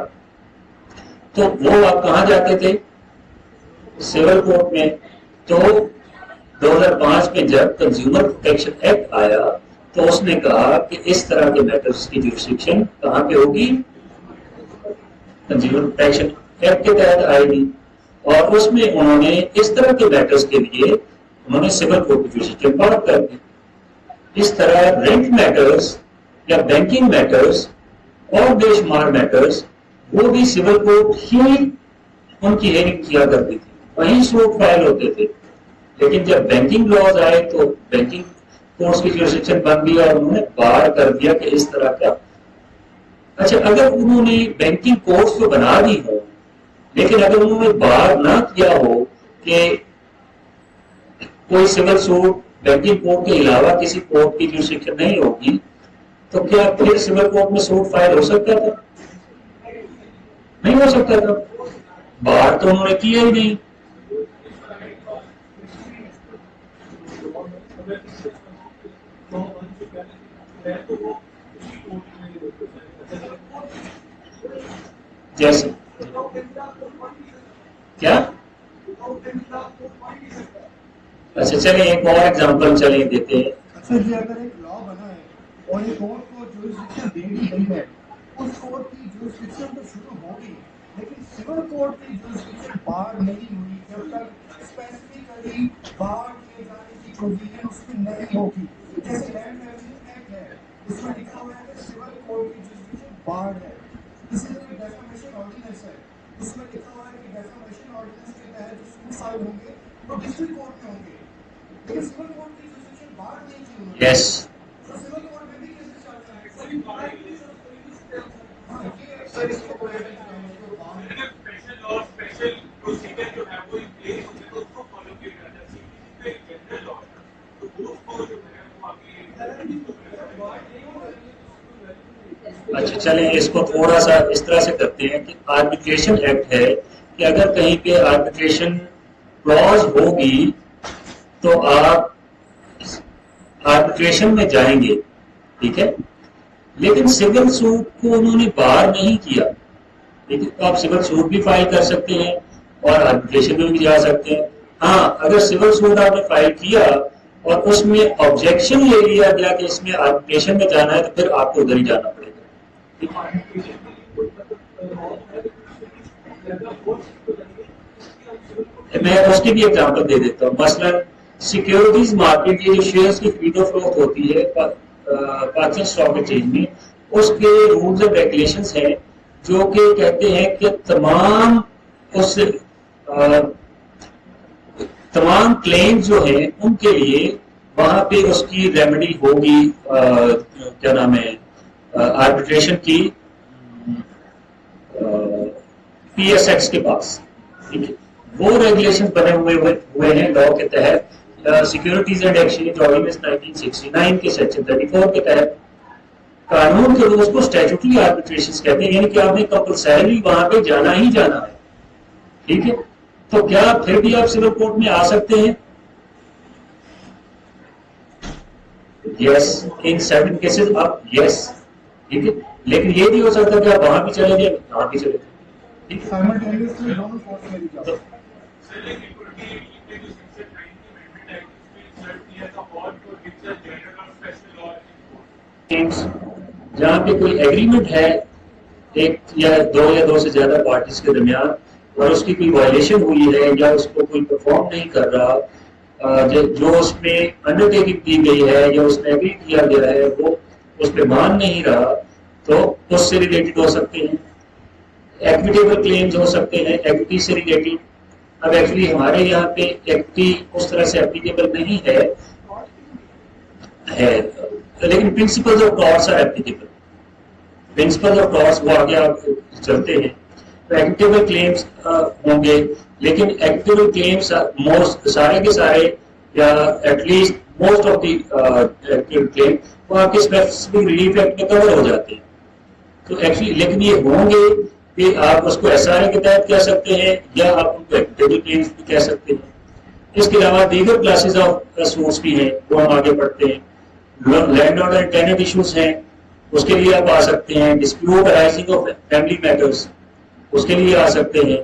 تو وہ آپ کہاں جاتے تھے؟ سول کورٹ میں. تو 2005 میں جب کنزیومر پروٹیکشن ایکٹ آیا تو اس نے کہا کہ اس طرح کے میٹرز کی جورسڈکشن کہاں پہ ہوگی؟ کنزیومر پروٹیکشن ایکٹ کے تحت آئے گی. اور اس میں انہوں نے اس طرح کے میٹرز کے لیے انہوں نے سول کوڈ کی جورسڈکشن بات کر دی. اس طرح رینٹ میٹرز یا بینکنگ میٹرز اور بے شمار میٹرز وہ بھی سول کوڈ ہی ان کی ہیئرنگ کیا کرتی تھی, وہیں سوٹ فائل ہوتے تھے. لیکن جب بینکنگ لاز آئے تو بینکنگ کورٹس کی جورسڈکشن بن گئی اور انہوں نے بار کر دیا کہ اس طرح کا. اچھا, اگر انہوں نے بینکنگ کورٹس تو بنا دی ہو لیکن اگر انہوں نے بار نہ کیا ہو کہ کوئی سول سوٹ بینکنگ کورٹ کے علاوہ کسی کورٹ کی جورسڈکشن نہیں ہوگی تو کیا پھر سول کورٹ میں سوٹ فائل ہو سکتا تھا؟ نہیں ہو سکتا تھا. بار تو انہوں نے کیا ہی نہیں. جیسے کیا؟ اچھا چلیں ایک اور ایگزامپل چلیں دیتے ہیں. اچھا جی, اگر ایک لا بنا ہے اور ایک کورٹ کو جورسڈکشن دے دی گئی ہے, اس کورٹ کی جورسڈکشن تو شروع ہوگی لیکن سول کورٹ کی جورسڈکشن بار نہیں ہوئی جب تک اسپیسیفکلی بار کیے جانے کی پروویژن اس میں نہیں ہوگی. جیسے لینڈ ریونیو ایکٹ ہے, اس میں لکھا ہوا ہے کہ سول کورٹ کی جورسڈکشن بار ہے. اسی طرح ڈیفامیشن آرڈیننس ہے, اس میں لکھا ہوا ہے کہ ڈیفامیشن آرڈیننس کے تحت جو سوٹ فائل ہوں گے وہ ڈسٹرکٹ کورٹ میں ہوں گے, لیکن سول کورٹ کی جورسڈکشن بار نہیں کی ہوئی. یس, تو سول کورٹ میں بھی کیسے چلتا ہے؟ ہاں, یہ سر اس کو اچھا چلیں اس کو تھوڑا سا اس طرح سے کرتے ہیں کہ آربیٹریشن ایکٹ ہے کہ اگر کہیں پہ آربیٹریشن کلوز ہوگی تو آپ آربیٹریشن میں جائیں گے. ٹھیک ہے, لیکن سول سوٹ کو انہوں نے بار نہیں کیا. ٹھیک ہے, تو آپ سول سوٹ بھی فائل کر سکتے ہیں اور آربیٹریشن میں بھی جا سکتے ہیں. ہاں, اگر سول سوٹ آپ نے فائل کیا اور اس میں آبجیکشن لے لیا گیا کہ اس میں آربیٹریشن میں جانا ہے تو پھر آپ کو ادھر ہی جانا پڑے گا. میں اس کی بھی ایگزامپل دے دیتا ہوں. مثلا سیکیورٹیز مارکیٹ یہ جو شیئرز کی خرید و فروخت ہوتی ہے پاکستان اسٹاک ایکسچینج میں, اس کے رولز اینڈ ریگولیشنز ہیں جو کہ کہتے ہیں کہ تمام کلیمز جو ہیں ان کے لیے وہاں پہ اس کی ریمیڈی ہوگی, کیا نام ہے, آربیٹریشن کی پی ایس ایکس کے پاس. ٹھیک ہے, وہ ریگولیشن بنے ہوئے ہیں لا کے تحت. سیکیورٹیز اینڈ ایکسچینج آرڈیننس 1969 کے سیکشن 34 کے تحت قانون کے روز کو اسٹیچوٹری آربیٹریشن کہتے ہیں, یعنی کہ آپ نے کمپلسری وہاں پہ جانا ہی جانا ہے. ٹھیک ہے. تو کیا پھر بھی آپ سول کورٹ میں آ سکتے ہیں؟ یس ان سرٹن کیسز آپ یس. ٹھیک ہے, لیکن یہ بھی ہو سکتا ہے کہ آپ وہاں بھی چلے جائیں وہاں بھی چلے جائیں. ٹھیک ہے, سائملٹینیسلی دونوں فورس میں بھی جا سکتے ہیں. جہاں پہ کوئی ایگریمنٹ ہے ایک یا دو سے زیادہ پارٹیز کے درمیان اور اس کی کوئی وائلیشن ہوئی ہے یا اس کو کوئی پرفارم نہیں کر رہا, جو اس میں انڈر ٹیکنگ کی گئی ہے یا اس میں ایگری کیا گیا ہے وہ اس پہ مان نہیں رہا, تو اس سے ریلیٹڈ ہو سکتے ہیں. ایکویٹیبل کلیمز ہو سکتے ہیں ایکوٹی سے ریلیٹڈ. اب ایکچولی ہمارے یہاں پہ ایکوٹی اس طرح سے اپلیکیبل نہیں ہے لیکن principles of torts are applicable. Principle of torts وہ آگے آپ چلتے ہیں تو ایکویٹیبل کلیمز ہوں گے, لیکن ایکویٹیبل کلیمز سارے کے سارے یا at least most of the equitable claim وہ آپ کے اسپیسیفک ریلیف ایکٹ میں کور ہو جاتے ہیں. تو ایکچولی لیکن یہ ہوں گے کہ آپ اس کو ایس آر اے کے تحت کہہ سکتے ہیں یا آپ ان کو ایکویٹیبل کلیمز بھی کہہ سکتے ہیں. اس کے علاوہ دیگر کلاسز آف سوٹس بھی ہیں وہ ہم آگے پڑھتے ہیں. Landlord and tenant issues ہیں, اس کے لیے آپ آ سکتے ہیں. Dispute arising of family matters اس کے لیے آ سکتے ہیں.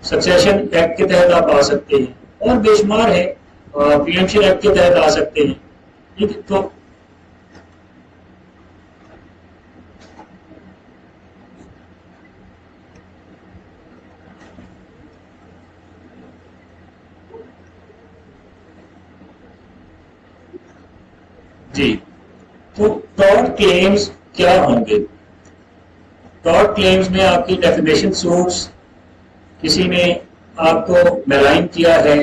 سکسیشن ایکٹ کے تحت آپ آ سکتے ہیں اور بے شمار ہے. پریمپشن ایکٹ کے تحت آ سکتے ہیں. ٹھیک ہے, تو جی تو ٹارٹ کلیمز کیا ہوں گے؟ ٹارٹ کلیمز میں آپ کی ڈیفیمیشن سوٹس, کسی نے آپ کو میلائن کیا ہے,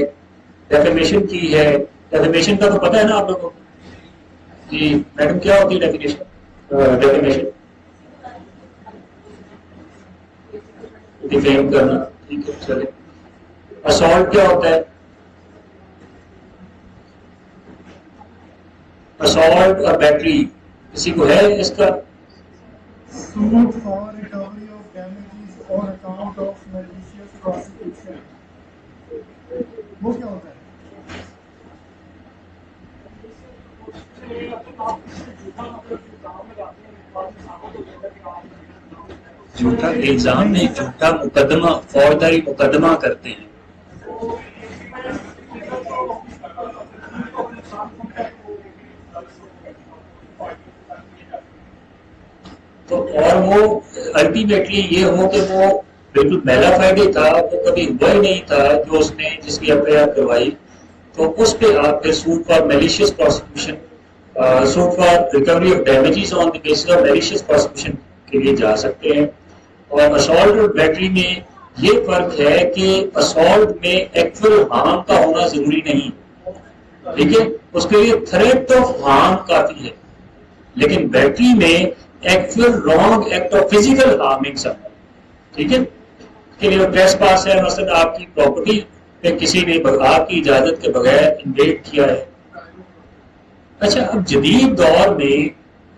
ڈیفیمیشن کی ہے. ڈیفیمیشن کا تو پتہ ہے نا آپ لوگوں کو جی میڈم کیا ہوتی ہے ڈیفینیشن؟ ڈیفیمیشن ڈیفیم کرنا. ٹھیک ہے چلے. اسالٹ کیا ہوتا ہے؟ اسالٹ اور بیٹری کسی کو ہے اس کا؟ suit for recovery of damages on account of malicious prosecution. وہ کیا ہوتا ہے؟ جھوٹا الزام نہیں, جھوٹا مقدمہ, فوجداری مقدمہ کرتے ہیں. تو اور وہ الٹیمیٹلی یہ ہو کہ وہ بالکل میلا فائڈے تھا, وہ کبھی ہوا ہی نہیں تھا جو اس نے جس کی ایف آئی آر کروائی, تو اس پہ آپ پھر suit for malicious prosecution, suit for recovery of damages on the basis of malicious prosecution کے لیے جا سکتے ہیں. اور اسالٹ اور بیٹری میں یہ فرق ہے کہ اسالٹ میں ایکچوئل ہارم کا ہونا ضروری نہیں, ٹھیک ہے, اس کے لیے تھریٹ آف ہارم کافی ہے. لیکن بیٹری میں actual wrong act of physical harming سب, ٹھیک ہے, کے لیے ٹریس پاس ہے, مثلا آپ کی پراپرٹی پہ کسی نے آپ کی اجازت کے بغیر انویڈ کیا ہے. اچھا, اب جدید دور میں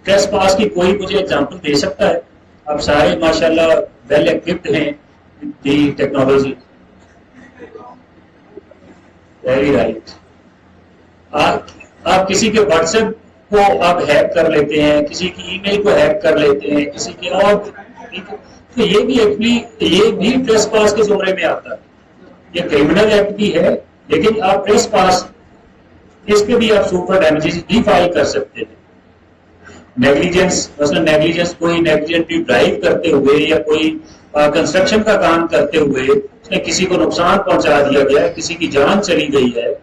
ٹریس پاس کی کوئی مجھے اگزامپل دے سکتا ہے؟ اب سارے ماشاءاللہ ویل ایکوپڈ ہیں دی ٹیکنالوجی. Very right. آپ کسی کے واٹس ایپ کو آپ ہیک کر لیتے ہیں, کسی کی ای میل کو ہیک کر لیتے ہیں, کسی کے اور, تو یہ بھی ایکچولی یہ بھی ٹریس پاس کے زمرے میں آتا ہے. یہ کرمنل ایکٹ بھی ہے لیکن آپ ٹریس پاس اس پہ بھی آپ سوپر ڈیمیجز بھی فائل کر سکتے ہیں. نیگلیجنس, مثلا نیگلیجنس کوئی نیگلیجنٹلی ڈرائیو کرتے ہوئے یا کوئی کنسٹرکشن کا کام کرتے ہوئے اس نے کسی کو نقصان پہنچا دیا گیا ہے, کسی کی جان چلی گئی ہے,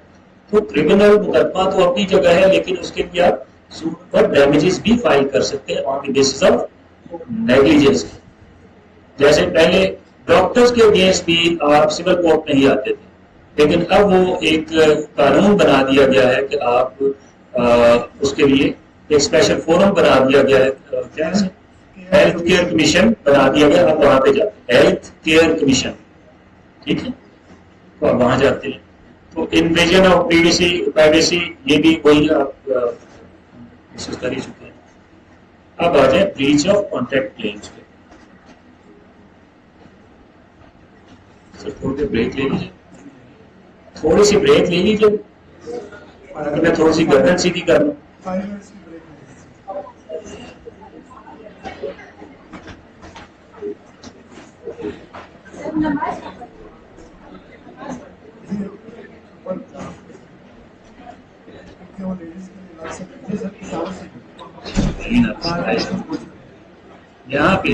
تو کرمنل مقدمہ تو اپنی جگہ ہے لیکن اس کے لیے آپ سوپر ڈیمیجز بھی فائل کر سکتے ہیں آن دی بیسس آف نیگلیجنس. جیسے پہلے ڈاکٹرز کے اگینسٹ بھی آپ سول کورٹ نہیں آتے تھے, لیکن اب وہ ایک قانون بنا دیا گیا ہے کہ آپ اس کے لیے ایک اسپیشل فورم بنا دیا گیا ہے, کیا ہے ہیلتھ کیئر کمیشن بنا دیا گیا, آپ وہاں پہ جاتے ہیں ہیلتھ کیئر کمیشن, ٹھیک ہے, تو آپ وہاں جاتے ہیں. تو انویژن آف پرائیویسی یہ بھی کوئی آپ ڈسکس کر ہی چکے ہیں. اب آ جائیں بریچ آف کانٹریکٹ کلیمز پہ. سر تھوڑی دیر بریک لے لیجیے, تھوڑی سی بریک لے لیجیے, میں تھوڑی سی گردن سیدھی کر لوں. 5 منٹس کی بریک. یہاں پہ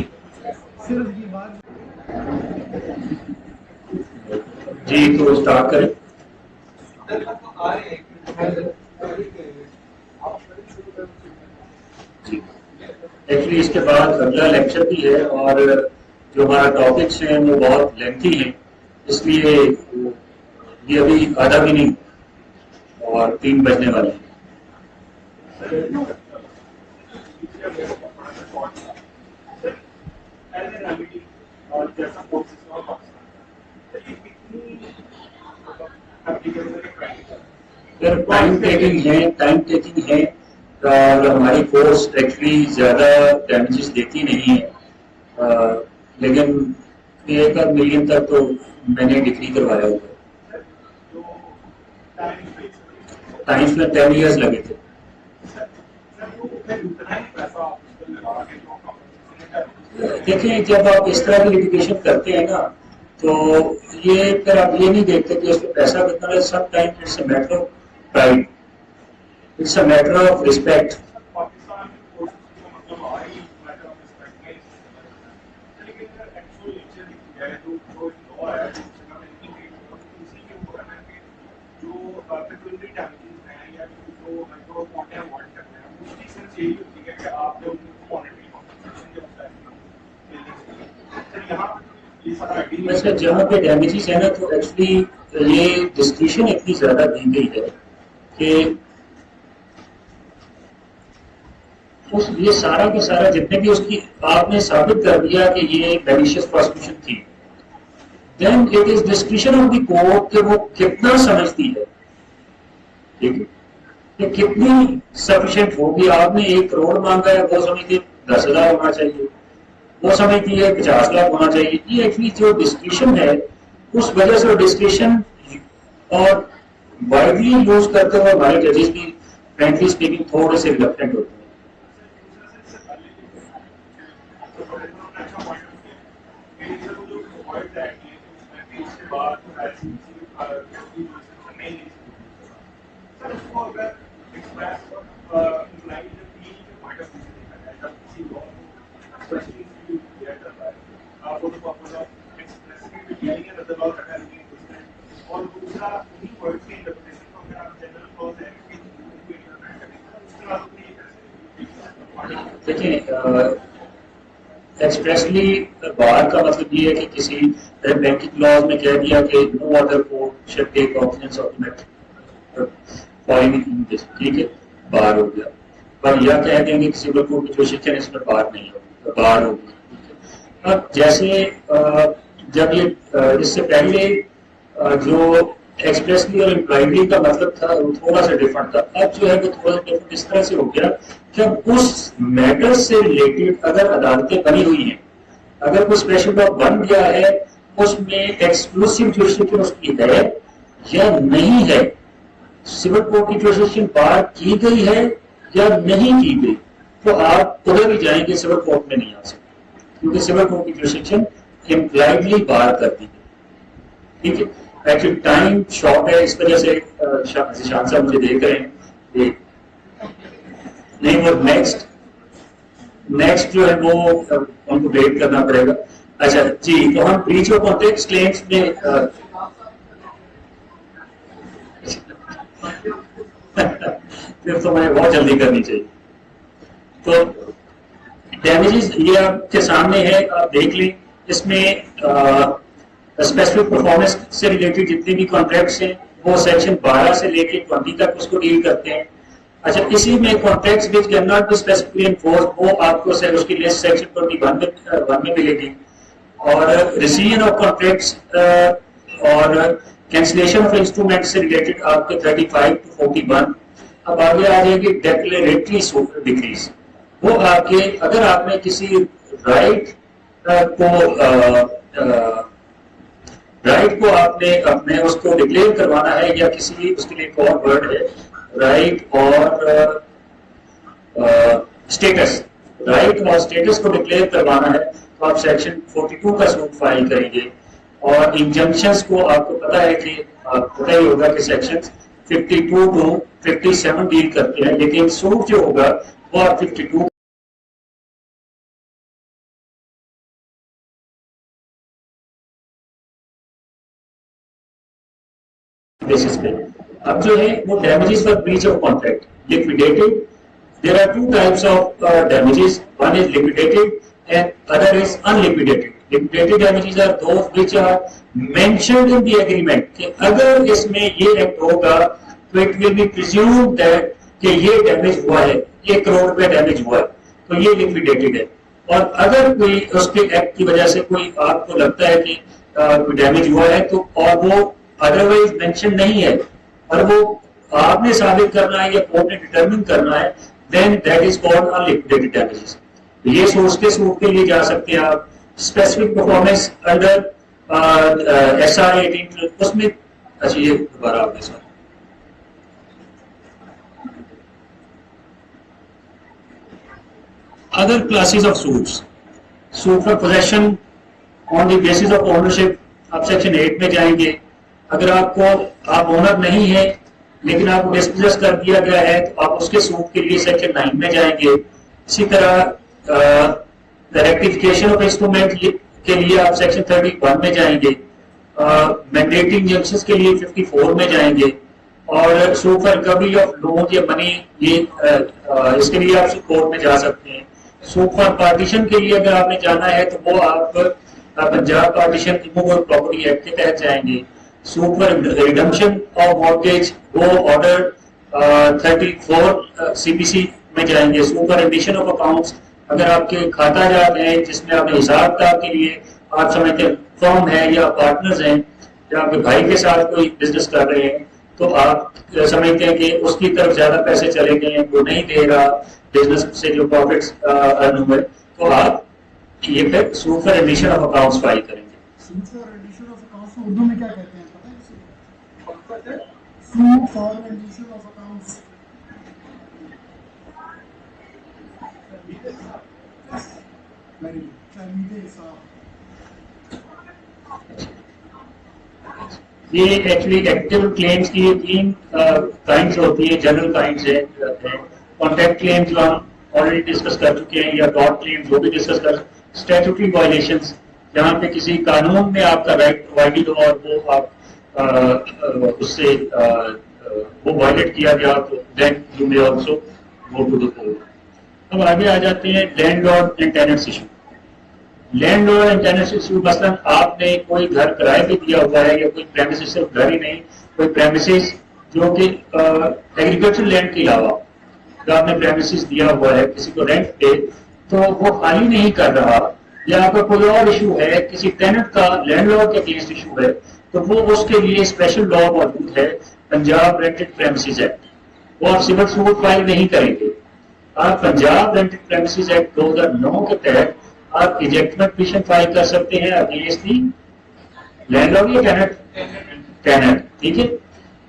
جی تو اسٹارٹ کریں. جی ایکچولی اس کے بعد اگلا لیکچر بھی ہے اور جو ہمارا ٹاپکس ہیں وہ بہت لینتھی ہیں, اس لیے یہ ابھی آدھا بھی نہیں اور 3 بجنے والے ہیں. ٹائم ٹیکنگ ہے اور ہماری کورس ایکچولی زیادہ ڈیمیجز دیتی نہیں ہے, لیکن 1 ملین تک تو میں نے ڈگری کروایا ہوا ہے. ٹائم میں 10 ایئرس لگے تھے. دیکھیں جب آپ اس طرح کی ایجوکیشن کرتے ہیں نا تو یہ پھر آپ یہ نہیں دیکھتے کہ اس میں پیسہ کتنا ہے. Some time it's a matter of pride, it's a matter of respect. ویسے جہاں پہ ڈیمیجز ہے نا تو ایکچولی یہ ڈسکرپشن اتنی زیادہ دی گئی ہے کہ یہ سارا کا سارا جتنے بھی اس کی آپ نے ثابت کر دیا کہ یہ میلیشیس پراسیکیوشن تھی, then it is discretion of the court کہ وہ کتنا سمجھتی ہے, ٹھیک ہے, کہ کتنی سفیشینٹ ہوگی. آپ نے 1 کروڑ مانگا ہے, وہ سمجھتی 10,000 ہونا چاہیے, وہ سمجھتی ہے 50 لاکھ ہونا چاہیے. یہ ایکچولی جو ڈسکریشن ہے اس وجہ سے ڈسکریشن اور وائڈلی یوز کرتے ہوئے ہمارے ججز بھی فرینکلی اسپیکنگ تھوڑے سے ریلکٹنٹ ہوتے ہیں. دیکھیں ایکسپریسلی بار کا مطلب یہ ہے کہ کسی بینکنگ لاز میں کہہ دیا کہ no other court shall take confidence of the matter following in this, ٹھیک ہے, بار ہو گیا. پر یا کہہ دیں گے کہ سول کورٹ کی جو شکن اس میں بار نہیں ہوگی, بار ہوگی. اب جیسے جب یہ اس سے پہلے جو ایکسپریسلی اور امپلائڈلی کا مطلب تھا وہ تھوڑا سا ڈفرنٹ تھا. اب جو ہے وہ تھوڑا سا ڈفرنٹ اس طرح سے ہو گیا کہ اس میٹر سے ریلیٹڈ اگر عدالتیں بنی ہوئی ہیں, اگر کوئی اسپیشل لا بن گیا ہے, اس میں ایکسکلوسیو جوریسڈکشن اس کی ہے یا نہیں ہے, سول کورٹ کی جوریسڈکشن بار کی گئی ہے یا نہیں کی گئی, تو آپ ادھر بھی جائیں گے سول کورٹ میں نہیں آ سکتے کیونکہ سول کورٹ کی جوریسڈکشن امپلائڈلی بار کر دی گئی. ٹھیک ہے, ایکچولی ٹائم شارٹ ہے اس وجہ سے شان صاحب مجھے دیکھ رہے ہیں نہیں, وہ نیکسٹ جو ہے وہ ان کو ویٹ کرنا پڑے گا. اچھا جی, تو ہم بریچ آف کانٹریکٹ کلیمز میں پھر تو مجھے بہت جلدی کرنی چاہیے. تو ڈیمیجز یہ آپ کے سامنے ہے, آپ دیکھ لیں. اس میں اسپیسیفک پرفارمنس سے ریلیٹڈ جتنے بھی کانٹریکٹس ہیں وہ سیکشن 12 سے لے کے 20 تک اس کو ڈیل کرتے ہیں. اچھا, اسی میں contracts which cannot be specifically enforced, وہ آپ کو اس کی لسٹ سیکشن 21 میں ملے گی. اور ریسیژن آف کانٹریکٹس اور کینسلیشن آف انسٹرومنٹ سے ریلیٹڈ آپ کے 35 to 41. اب آگے آ جائے گی ڈیکلیریٹری ڈگریز, وہ آپ کے اگر آپ نے کسی رائٹ کو رائٹ کو آپ نے اپنے اس کو ڈکلیئر کروانا ہے یا کسی اس کے لیے ایک اور ورڈ ہے رائٹ اور اسٹیٹس. رائٹ اور اسٹیٹس کو ڈکلیئر کروانا ہے تو آپ سیکشن 42 کا سوٹ فائل کریں گے. اور انجنکشنز کو آپ کو پتا ہے کہ آپ پتہ ہی ہوگا کہ سیکشن 52 ٹو 57 ڈیل کرتے ہیں, لیکن سوٹ جو ہوگا وہ آپ 52 بیسس پہ. اب جو ہے وہ damages for breach of contract liquidated. There are two types of damages. One is liquidated and other is unliquidated. Liquidated damages are those which are mentioned in the agreement. کہ اگر اس میں یہ ایکٹ ہوگا تو it will be presumed that کہ یہ damage ہوا ہے, 1 کروڑ روپے ڈیمیج ہوا ہے, تو یہ liquidated ہے. اور اگر کوئی اس کے ایکٹ کی وجہ سے کوئی آپ کو لگتا ہے کہ کوئی ڈیمیج ہوا ہے تو اور وہ ادروائز مینشن نہیں ہے اور وہ آپ نے ثابت کرنا ہے یا کورٹ نے ڈٹرمن کرنا ہے, then that is called unliquidated damages. یہ سورس کے سوٹ کے لیے جا سکتے ہیں آپ. اسپیسیفک پرفارمنس انڈر SRA 18 اس میں. اچھا یہ دوبارہ آپ کے ساتھ other classes of suits. Suit for possession on the basis of ownership. آپ سیکشن 8 میں جائیں گے. اگر آپ کو آپ اونر نہیں ہیں لیکن آپ کو ڈسپوزس کر دیا گیا ہے تو آپ اس کے سوٹ کے لیے سیکشن 9 میں جائیں گے. اسی طرح ریکٹیفیکیشن آف انسٹرومنٹ کے لیے آپ سیکشن 31 میں جائیں گے. مینڈیٹری انجنکشنز کے لیے 54 میں جائیں گے. اور suit for recovery of loan یا منی یہ اس کے لیے آپ کورٹ میں جا سکتے ہیں. سوٹ فار پارٹیشن کے لیے اگر آپ نے جانا ہے تو وہ آپ Punjab partition removal property act کے تحت جائیں گے. Suit for redemption of mortgage وہ آرڈر 34 CPC میں جائیں گے. Suit for admission of accounts اگر آپ کے کھاتا جات ہیں جس میں آپ نے حساب کتاب کے لیے آپ سمجھتے ہیں فرم ہے یا پارٹنرز ہیں یا آپ کے بھائی کے ساتھ کوئی بزنس کر رہے ہیں تو آپ سمجھتے ہیں کہ اس کی طرف زیادہ پیسے چلے گئے ہیں, وہ نہیں دے رہا بزنس سے جو پروفٹس ارن ہوئے, تو آپ یہ پھر suit for admission of accounts file کریں گے. Suit for admission of accounts کو اردو میں کیا کہتے ہیں پتہ ہے کسی کو؟ Suit for admission of accounts. یہ ایکچولی ایکٹیو کلیمز کی 3 کائنڈز ہوتی ہیں, جنرل کائنڈز ہیں. کانٹیکٹ کلیمز جو ہم آلریڈی ڈسکس کر چکے ہیں, یا ٹارٹ کلیمز وہ بھی ڈسکس کر. اسٹیچوٹری وائلیشنز جہاں پہ کسی قانون میں آپ کا رائٹ پرووائڈڈ ہو اور وہ آپ اس سے وہ وائلیٹ کیا گیا تو then you may also go to the court. اب آگے آ جاتے ہیں landlord and tenants issue. Landlord and tenants issue مثلاً آپ نے کوئی گھر کرائے پہ دیا ہوا ہے یا کوئی پریمیسز, صرف گھر ہی نہیں, کوئی پریمیسز جو کہ ایگریکلچر لینڈ کے علاوہ جو آپ نے پریمیسز دیا ہوا ہے کسی کو رینٹ پہ, تو وہ خالی نہیں کر رہا, یا آپ کا کوئی اور ایشو ہے کسی ٹیننٹ کا لینڈ لارڈ کے اگینسٹ ایشو ہے, تو وہ اس کے لیے اسپیشل لا موجود ہے پنجاب رینٹڈ پریمیسز ایکٹ. وہ آپ سول سوٹ فائل نہیں کریں گے. آپ پنجاب رینٹڈ پریمیسز ایکٹ 2009 کے تحت آپ ایجیکٹمنٹ پٹیشن فائل کر سکتے ہیں اگینسٹ دی لینڈ لارڈ یا ٹیننٹ. ٹھیک ہے,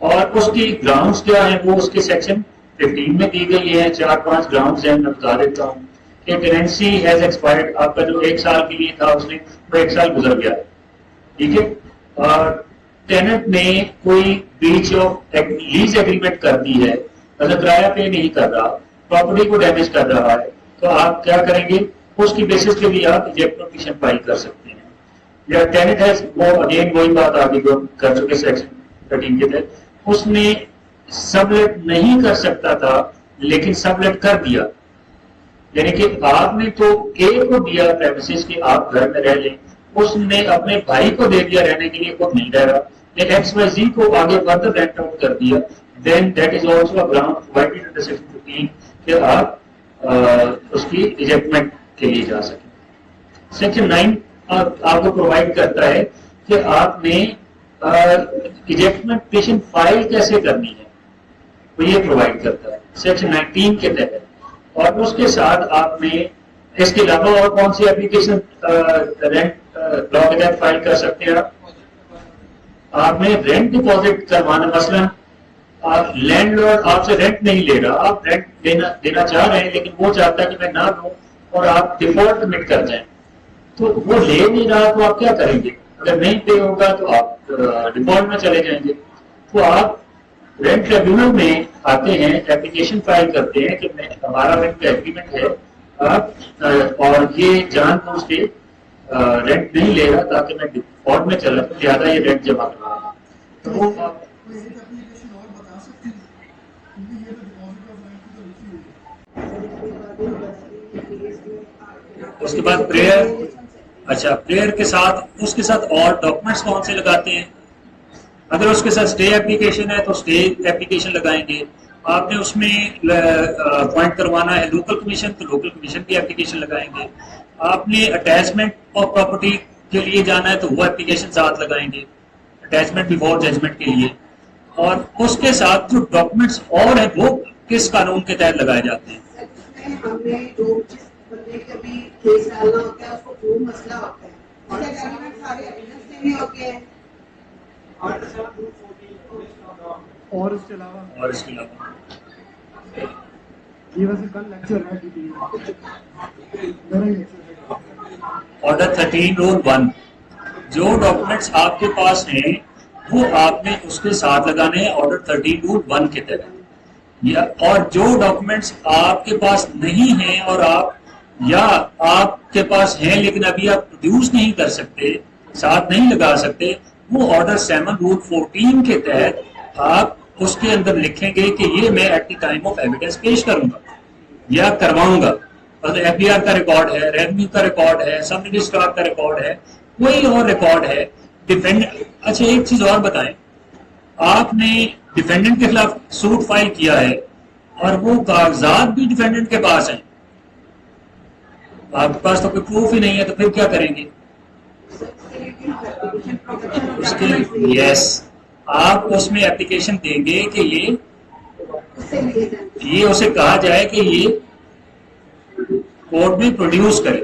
اور اس کی گراؤنڈز کیا ہیں وہ اس کے سیکشن 15 میں دی گئی ہے. 4-5 گراؤنڈز ہیں, میں بتا دیتا ہوں کہ ٹیننسی ہیز ایکسپائرڈ. آپ کا جو 1 سال کے لیے تھا اس میں وہ 1 سال گزر گیا. ٹھیک ہے, اور ٹیننٹ نے کوئی بیچ آف لیز ایگریمنٹ کر دی ہے, مطلب کرایہ پے نہیں کر رہا, پراپرٹی کو ڈیمیج کر رہا ہے, تو آپ کیا کریں گے, اس کی بیسس کے لیے آپ ایجیکٹمنٹ پٹیشن فائل کر سکتے ہیں. یا ٹیننٹ ہے وہ اگین وہی بات آگے کر چکے سیکشن 13 کے تحت, اس نے سب لیٹ نہیں کر سکتا تھا لیکن سب لیٹ کر دیا, یعنی کہ آپ نے تو اے کو دیا پریمیسز کہ آپ گھر میں رہ لیں, اس نے اپنے بھائی کو دے دیا رہنے کے لیے, خود نہیں رہ رہا, لیکن ایکس وائی زی کو آگے فردر رینٹ آؤٹ کر دیا. Then that is also a ground provided under section 15 کہ آپ اس کی ایجیکٹمنٹ کے لیے جا سکیں. سیکشن 9 آپ کو پرووائڈ کرتا ہے کہ آپ نے ایجیکٹمنٹ پٹیشن فائل کیسے کرنی ہے, وہ یہ پرووائڈ کرتا ہے سیکشن 19 کے تحت. اور اس کے ساتھ آپ نے اس کے علاوہ اور کون سی اپلیکیشن رینٹ لا کے تحت فائل کر سکتے ہیں آپ؟ آپ نے رینٹ ڈپازٹ کروانا، مثلا آپ لینڈ لارڈ آپ سے رینٹ نہیں لے رہا، آپ رینٹ دینا چاہ رہے ہیں لیکن وہ چاہتا ہے کہ میں نہ دوں اور آپ ڈیفالٹ کمٹ کر جائیں، تو وہ لے نہیں رہا تو آپ کیا کریں گے؟ اگر نہیں پے ہوگا تو آپ ڈیفالٹ میں چلے جائیں گے. تو آپ رینٹ ٹریبیونل میں آتے ہیں، ایپلیکیشن فائل کرتے ہیں کہ ہمارا رینٹ کا ایگریمنٹ ہے آپ اور یہ جان بوجھ کے رینٹ نہیں لے رہا تاکہ میں ڈیفالٹ میں چلا تو زیادہ یہ رینٹ جمع کرا. تو وہ کوئی ایک اپلیکیشن اور بتا سکتی ہے کیونکہ یہ تو ڈپازٹ آف رینٹ کی تو لکھی ہوئی ہے. اس کے بعد پریئر. اچھا، پریئر کے ساتھ اس کے ساتھ اور ڈاکومنٹس کون سے لگاتے ہیں؟ اگر اس کے ساتھ اسٹے ایپلیکیشن ہے تو اسٹے ایپلیکیشن لگائیں گے. آپ نے اس میں اپوائنٹ کروانا ہے لوکل کمیشن تو لوکل کمیشن کی ایپلیکیشن لگائیں گے. آپ نے اٹیچمنٹ آف پراپرٹی کے لیے جانا ہے تو وہ ایپلیکیشن ساتھ لگائیں گے، اٹیچمنٹ بیفور ججمنٹ کے لیے. اور اس کے ساتھ جو ڈاکومنٹس اور ہیں وہ کس قانون کے تحت لگائے جاتے ہیں؟ ہمیں جو جس بندے کے بھی کیس ڈالنا ہوتا ہے اس کو جو مسئلہ ہوتا ہے سارے ایویڈنس دینے ہوتے ہیں. اور اس کے علاوہ یہ ویسے کل لیکچر ہے آرڈر 13 رول 1 جو ڈاکومنٹس آپ کے پاس ہیں وہ آپ نے اس کے ساتھ لگانے ہیں آرڈر 13 رول 1 کے تحت. اور جو ڈاکومنٹس آپ کے پاس نہیں ہیں اور آپ کے پاس ہیں لیکن ابھی آپ پروڈیوس نہیں کر سکتے، ساتھ نہیں لگا سکتے، وہ آرڈر 7 رول 14 کے تحت آپ اس کے اندر لکھیں گے کہ یہ میں at the time of evidence پیش کروں گا یا کرواؤں گا. ایف بی آر کا ریکارڈ ہے، ریونیو کا ریکارڈ ہے، سب رجسٹرار کا ریکارڈ ہے، کوئی اور ریکارڈ ہے. اچھا ایک چیز اور بتائیں، آپ نے ڈیفینڈنٹ کے خلاف سوٹ فائل کیا ہے اور وہ کاغذات بھی ڈیفینڈنٹ کے پاس ہیں، آپ کے پاس تو کوئی پروف ہی نہیں ہے، تو پھر کیا کریں گے؟ اس کے یس آپ اس میں اپلیکیشن دیں گے کہ یہ اسے کہا جائے کہ یہ کورٹ میں پروڈیوس کرے.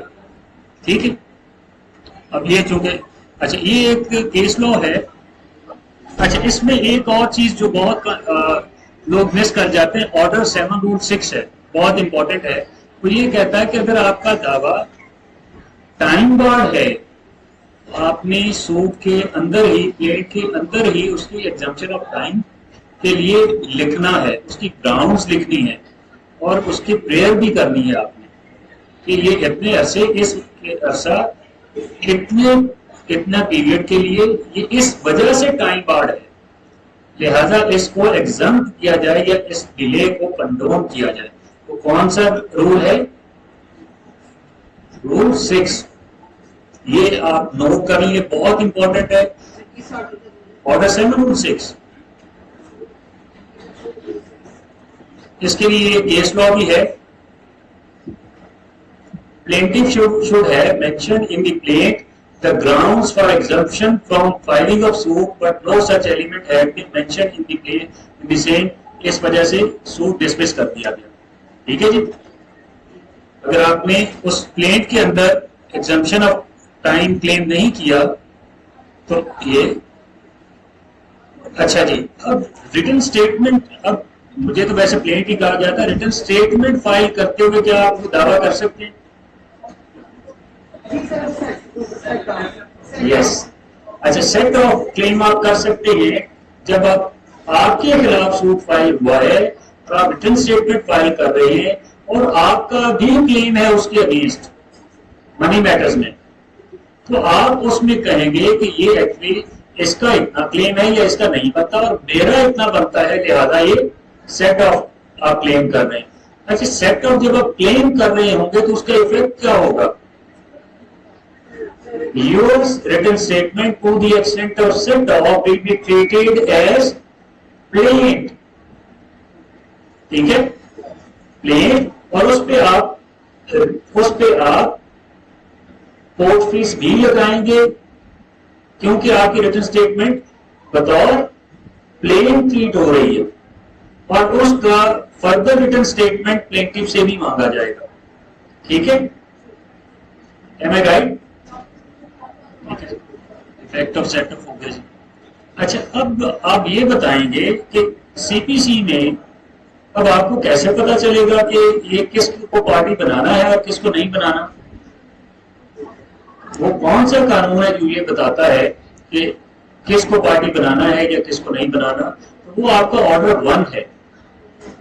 ٹھیک ہے. اب یہ چونکہ اچھا یہ ایک کیس لا ہے. اچھا اس میں ایک اور چیز جو بہت لوگ مس کر جاتے ہیں، آرڈر 7 رول 6 ہے، بہت امپورٹنٹ ہے. وہ یہ کہتا ہے کہ اگر آپ کا دعویٰ ٹائم بارڈ ہے، آپ نے سوٹ کے اندر ہی پلیٹ کے اندر ہی اس کی ایگزمپشن آف ٹائم کے لیے لکھنا ہے، اس کی گراؤنڈز لکھنی ہے اور اس کی پریئر بھی کرنی ہے آپ نے کہ یہ اتنے عرصے اس عرصہ کتنا پیریڈ کے لیے یہ اس وجہ سے ٹائم بارڈ ہے، لہذا اس کو ایگزمپٹ کیا جائے یا اس ڈیلے کو کنڈون کیا جائے. وہ کون سا رول ہے؟ رول 6. یہ آپ نوٹ کر لیے، بہت امپورٹنٹ ہے. آرڈر 7 رول 6 اس کے لیے کیس لا بھی ہے. Plaintiff should have mentioned in the plaint the grounds for exemption from filing of suit, but no such element had been mentioned in the plaint in the same. اس وجہ سے suit dismiss کر دیا گیا. ٹھیک ہے جی. اگر آپ نے اس پلینٹ کے اندر ایگزمپشن آف ٹائم کلیم نہیں کیا تو یہ اچھا جی. اب ریٹن اسٹیٹمنٹ، اب مجھے تو ویسے پلینٹ ہی کہا جاتا ہے، ریٹن اسٹیٹمنٹ فائل کرتے ہوئے کیا آپ دعویٰ کر سکتے ہیں؟ یس. اچھا سیٹ آف کلیم آپ کر سکتے ہیں جب آپ کے خلاف سوٹ فائل ہوا ہے اور آپ ریٹن اسٹیٹمنٹ فائل کر رہے ہیں اور آپ کا بھی کلیم ہے اس کے اگینسٹ منی میٹرز میں، تو آپ اس میں کہیں گے کہ یہ ایکچولی اس کا اتنا کلیم ہے یا اس کا نہیں بنتا اور میرا اتنا بنتا ہے، لہذا یہ سیٹ آف آپ کلیم کر رہے ہیں. اچھا سیٹ آف جب آپ کلیم کر رہے ہوں گے تو اس کا افیکٹ کیا ہوگا؟ Your written statement to the extent of set off will be treated as plaint. ٹھیک ہے. plaint اور اس پہ آپ کورٹ فیس بھی لگائیں گے کیونکہ آپ کی ریٹن اسٹیٹمنٹ بطور پلین ٹریٹ ہو رہی ہے اور اس کا فردر ریٹن اسٹیٹمنٹ پلینٹیف سے بھی مانگا جائے گا. ٹھیک ہے. Am I right? Effect of set up ہو گیا جی. اچھا اب آپ یہ بتائیں گے کہ سی پی سی میں اب آپ کو کیسے پتا چلے گا کہ یہ کس کو پارٹی بنانا ہے اور کس کو نہیں بنانا؟ وہ کون سا قانون ہے جو یہ بتاتا ہے کہ کس کو پارٹی بنانا ہے یا کس کو نہیں بنانا؟ وہ آپ کا آرڈر 1 ہے.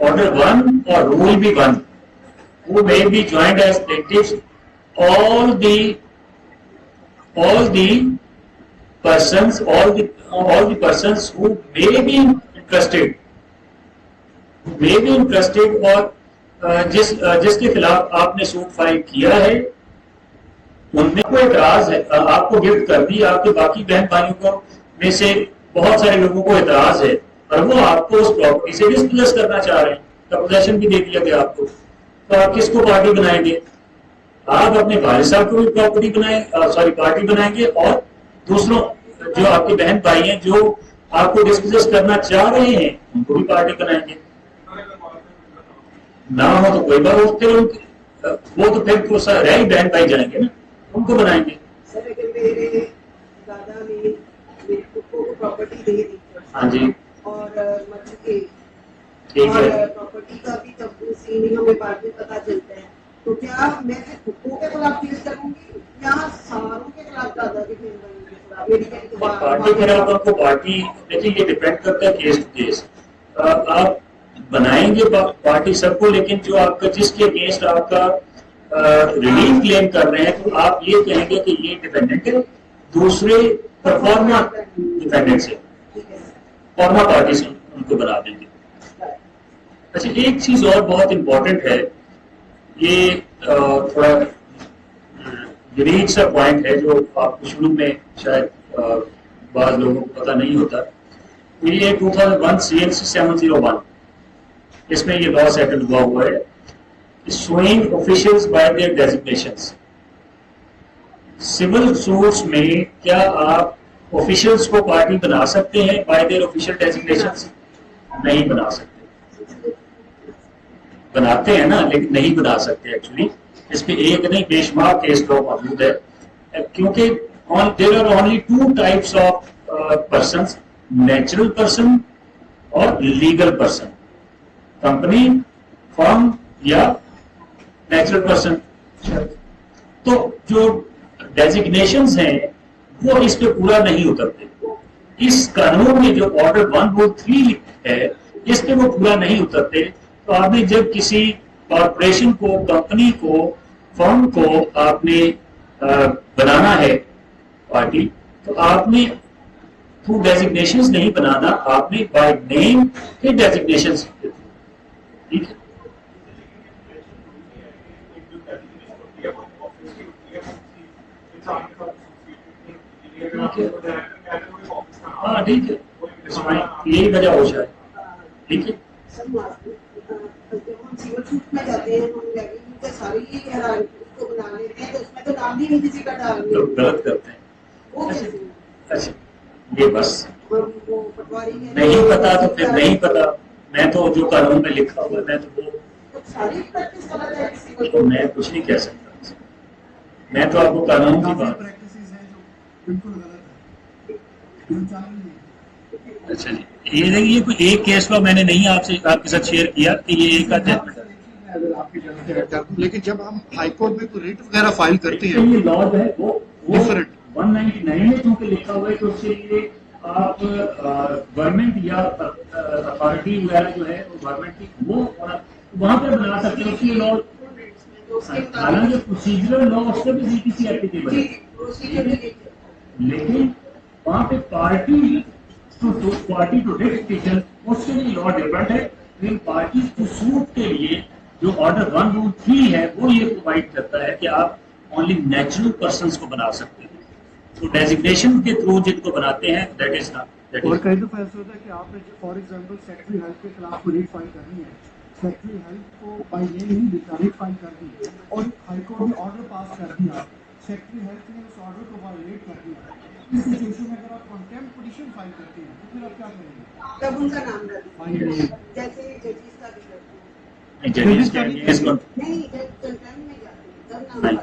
آرڈر 1 اور رول بھی 1. who may be joined as plaintiffs all the persons who may be interested اور جس کے خلاف آپ نے سوٹ فائل کیا ہے ان میں کوئی اعتراض ہے، آپ کو گفٹ کر دی، آپ کے باقی بہن بھائیوں کو میں سے بہت سارے لوگوں کو اعتراض ہے اور وہ آپ کو اس پراپرٹی سے ڈسپوزیس کرنا چاہ رہے ہیں، پوزیشن بھی دے دیا گیا آپ کو، تو آپ کس کو پارٹی بنائیں گے؟ آپ اپنے والد صاحب کو بھی پارٹی بنائیں گے اور دوسروں جو آپ کے بہن بھائی ہیں جو آپ کو ڈسپوزیس کرنا چاہ رہے ہیں ان کو بھی پارٹی بنائیں گے. نہ ہو تو کوئی بات وہ تو پھر رہ ہی بہن بھائی جائیں گے نا، ان کو بنائیں گے. سر اگر میرے دادا نے میرے پھپھو کو پراپرٹی دے دی ہاں جی اور مر کے ٹھیک اور ہے، پراپرٹی کا بھی تب سین ہمیں بعد میں پتا چلتا ہے، تو کیا میں صرف پھپھو کے خلاف کیس کروں گی یا ساروں کے خلاف دادا کے بہن بھائیوں کے خلاف؟ میری کہیں تو پارٹی پھر آپ کو پارٹی دیکھیں یہ ڈپینڈ کرتا ہے کیس ٹو کیس. آپ بنائیں گے پارٹی سب کو، لیکن جو آپ کا جس کے اگینسٹ آپ کا ریلیف کلیم کر رہے ہیں تو آپ یہ کہیں گے کہ یہ ڈیپینڈنٹ ہے دوسرے پرفارما ڈیپینڈنٹ سے، فارما پارٹی سے ان کو بنا دیں گے. اچھا ایک چیز اور بہت امپورٹنٹ ہے، یہ تھوڑا یونیک سا پوائنٹ ہے جو آپ کو شروع میں شاید بعض لوگوں کو پتہ نہیں ہوتا. یہ 2001 CLC 701 اس میں یہ لا سیٹل ہوا ہے، suing officials by their designations. Civil suits میں کیا آپ آفیشلز کو پارٹی بنا سکتے ہیں بائی دیئر آفیشل ڈیزگنیشنز؟ نہیں بنا سکتے. بناتے ہیں نا لیکن نہیں بنا سکتے ایکچولی. اس پہ ایک نہیں بے شمار کیس لا موجود ہے کیونکہ there are only 2 types of persons, natural person اور لیگل پرسن. کمپنی، فرم یا نیچرل پرسن. تو جو ڈیزگنیشنز ہیں وہ اس پہ پورا نہیں اترتے. اس قانون میں جو آرڈر 103 ہے اس پہ وہ پورا نہیں اترتے. تو آپ نے جب کسی کارپوریشن کو، کمپنی کو، فرم کو آپ نے بنانا ہے پارٹی تو آپ نے تھرو ڈیزگنیشنز نہیں بنانا، آپ نے بائی نیم کے ڈیزگنیشنز. ٹھیک ہے. ہاں ٹھیک ہے، یہی وجہ ہو جائے. ٹھیک ہے. غلط کرتے ہیں. اچھا یہ بس نہیں پتا تو پھر نہیں پتا. میں تو جو قانون میں لکھا ہوا میں تو وہ میں کچھ نہیں کہہ سکتا. میں تو آپ کو قانون کی بات. بالکل غلط ہے. اچھا جی یہ کوئی ایک کیس کا میں نے نہیں آپ کے ساتھ شیئر کیا کہ یہ ایک آدھ لیکن جب ہم ہائی کورٹ میں کوئی ریٹ وغیرہ فائل کرتے ہیں یہ لا جو ہے وہ 199 میں چونکہ لکھا ہوا ہے تو اس کے لیے آپ گورنمنٹ یا اتھارٹی وغیرہ جو ہے وہ گورنمنٹ کی وہ وہاں پہ بنا سکتے ہیں اس کی لا. حالانکہ پروسیجرل لا اس سے بھی CPC ایپلیکیبل ہے لیکن وہاں پہ پارٹی ٹو ڈسپوزیشن اس کے لیے لا ڈفرنٹ ہے. لیکن پارٹی ٹو سوٹ کے لیے جو آرڈر 103 ہے وہ یہ پرووائڈ کرتا ہے کہ آپ اونلی نیچرل پرسنس کو بنا سکتے ہیں. تو ڈیزگنیشن کے تھرو جن کو بناتے ہیں دیٹ از ناٹ. اور کئی دفعہ ایسا ہوتا ہے کہ آپ نے فار ایگزامپل سیکٹری ہیلتھ کے خلاف کوئی ریٹ فائل کرنی ہے، سیکٹری ہیلتھ کو بائی نیم نہیں لکھا، ریٹ فائل کر دی اور ہائی کورٹ نے آرڈر پاس کر دیا، سیکٹری ہیلتھ نے اس آرڈر کو وائلیٹ کر دیا. اس سچویشن میں اگر آپ کنٹیمپٹ پٹیشن فائل کرتے ہیں تو پھر آپ کیا کریں گے؟ تب ان کا نام ڈالیں جیسے ججز کا بھی کرتے ہیں. ججز کے اگینسٹ نہیں جج میں جاتے ہیں تب نام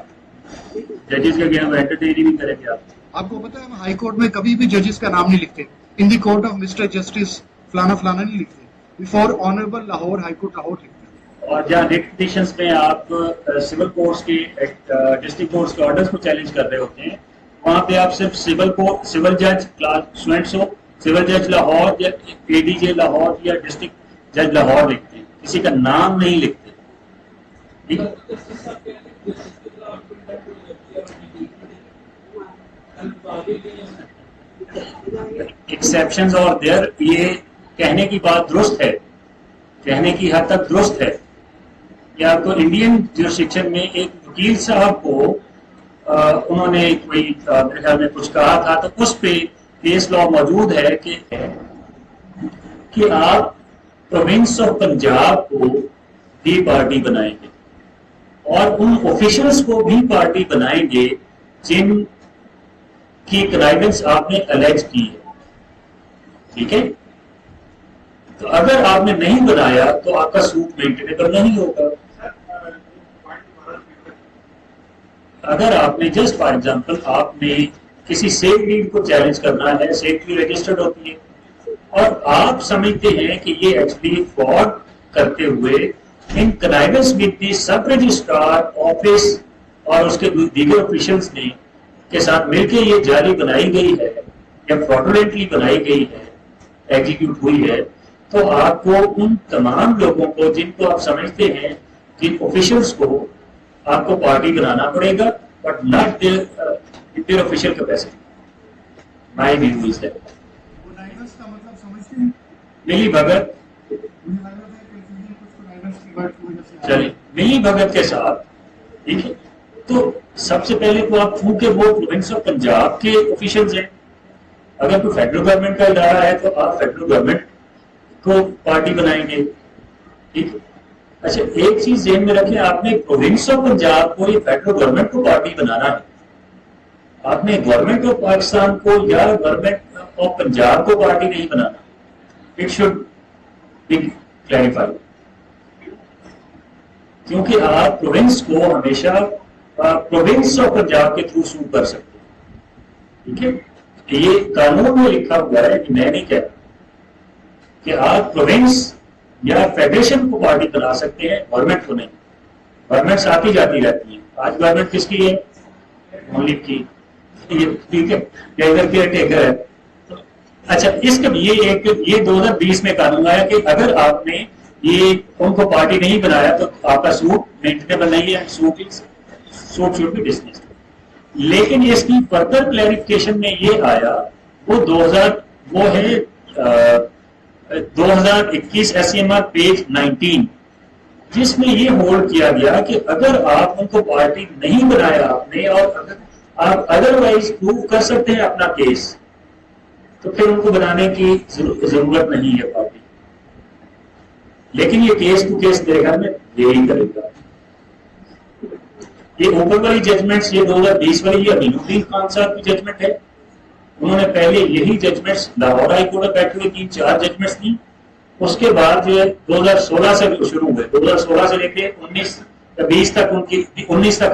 ججز کے اگینسٹ انٹرٹین نہیں کریں گے آپ. آپ کو پتا ہے ہم ہائی کورٹ میں کبھی بھی ججز کا نام نہیں لکھتے, in the court of mister justice فلانا فلانا نہیں لکھتے, before honourable Lahore high court Lahore لکھتے ہیں. اور جہاں ریٹ پٹیشنز میں آپ سول کورٹس کی ڈسٹرکٹ کورٹس کے آرڈرز کو چیلنج کر رہے ہوتے ہیں, وہاں پہ آپ صرف سول جج کلاس سوینٹس ہو, سول جج لاہور یا اے ڈی جے لاہور یا ڈسٹرکٹ جج لاہور لکھتے ہیں, کسی کا نام نہیں لکھتے. ٹھیک ایکسیپشنز اور دیر, یہ کہنے کی بات درست ہے, کہنے کی حد تک درست ہے کہ آپ کو انڈین جورسڈکشن میں ایک وکیل صاحب کو انہوں نے کوئی میرے خیال میں کچھ کہا تھا, تو اس پہ کیس لا موجود ہے کہ آپ پروونس آف پنجاب کو بھی پارٹی بنائیں گے اور ان آفیشلس کو بھی پارٹی بنائیں گے جن کی کنائیونس آپ نے الیج کی ہے. ٹھیک ہے, تو اگر آپ نے نہیں بنایا تو آپ کا سوٹ مینٹینیبل نہیں ہوگا. اگر آپ نے جسٹ فار ایگزامپل آپ نے کسی سیف ڈیڈ کو چیلنج کرنا ہے, سیفلی رجسٹرڈ ہوتی ہے اور آپ سمجھتے ہیں کہ یہ ایکچولی فراڈ کرتے ہوئے in connivance with the sub registrar office اور اس کے دیگر آفیشلس نے کے ساتھ مل کے یہ جعلی بنائی گئی ہے یا فراڈولنٹلی بنائی گئی ہے, ایگزیکیوٹ ہوئی ہے, تو آپ کو ان تمام لوگوں کو جن کو آپ سمجھتے ہیں جن آفیشلس کو آپ کو پارٹی بنانا پڑے گا, but not their official capacity. My view is that. Connivance کا مطلب سمجھتے ہیں, ملی بھگت, مجھے لگ رہا ہے کہ کچھ کنائیونس کی بات کی وجہ سے چلیے ملی بھگت کے ساتھ, ٹھیک ہے, تو سب سے پہلے تو آپ چونکہ وہ پروونس آف پنجاب کے آفیشلز ہیں, اگر کوئی فیڈرل گورنمنٹ کا ادارہ ہے تو آپ فیڈرل گورنمنٹ کو پارٹی بنائیں گے. ٹھیک ہے, اچھا ایک چیز ذہن میں رکھیں, آپ نے پروونس آف پنجاب کو یا فیڈرل گورنمنٹ کو پارٹی بنانا ہے, آپ نے گورنمنٹ آف پاکستان کو یا گورنمنٹ آف پنجاب کو پارٹی نہیں بنانا. اٹ شوڈ بی کلیریفائی, کیونکہ آپ پروونس کو ہمیشہ پروونس آف پنجاب کے تھرو سو کر سکتے ہیں. ٹھیک ہے, یہ قانون میں لکھا ہوا ہے کہ میں نہیں کہتا کہ آپ پروونس یا فیڈریشن کو پارٹی بنا سکتے ہیں, گورنمنٹ کو نہیں. گورنمنٹ آتی جاتی رہتی ہے, آج گورنمنٹ کس کی ہے, ملک کی, ٹھیک ہے, یا ادھر کیئر ٹیکر ہے. اچھا اس کا یہ 2020 میں قانون آیا کہ اگر آپ نے یہ ان کو پارٹی نہیں بنایا تو آپ کا سوٹ مینٹینیبل نہیں ہے, سوٹ شوڈ بی ڈسمسڈ. لیکن اس کی فردر کلیریفکیشن میں یہ آیا, وہ 2021 ایس ایم آر پیج 19, جس میں یہ ہولڈ کیا گیا کہ اگر آپ ان کو پارٹی نہیں بنایا آپ نے اور اگر آپ ادروائز پروو کر سکتے ہیں اپنا کیس, تو پھر ان کو بنانے کی ضرورت نہیں ہے پارٹی. لیکن یہ کیس ٹو کیس میرے خیال میں ویری کرے گا. یہ اوپر والی ججمنٹس, یہ 2020 والی یہ امین الدین خان صاحب کی ججمنٹ ہے, انہوں نے پہلے یہی ججمنٹس لاہور ہائی کورٹ میں بیٹھے ہوئے 3-4 ججمنٹس تھیں. اس کے بعد جو ہے 2016 سے شروع ہوئے, 2016 سے لے کے 19 تک ان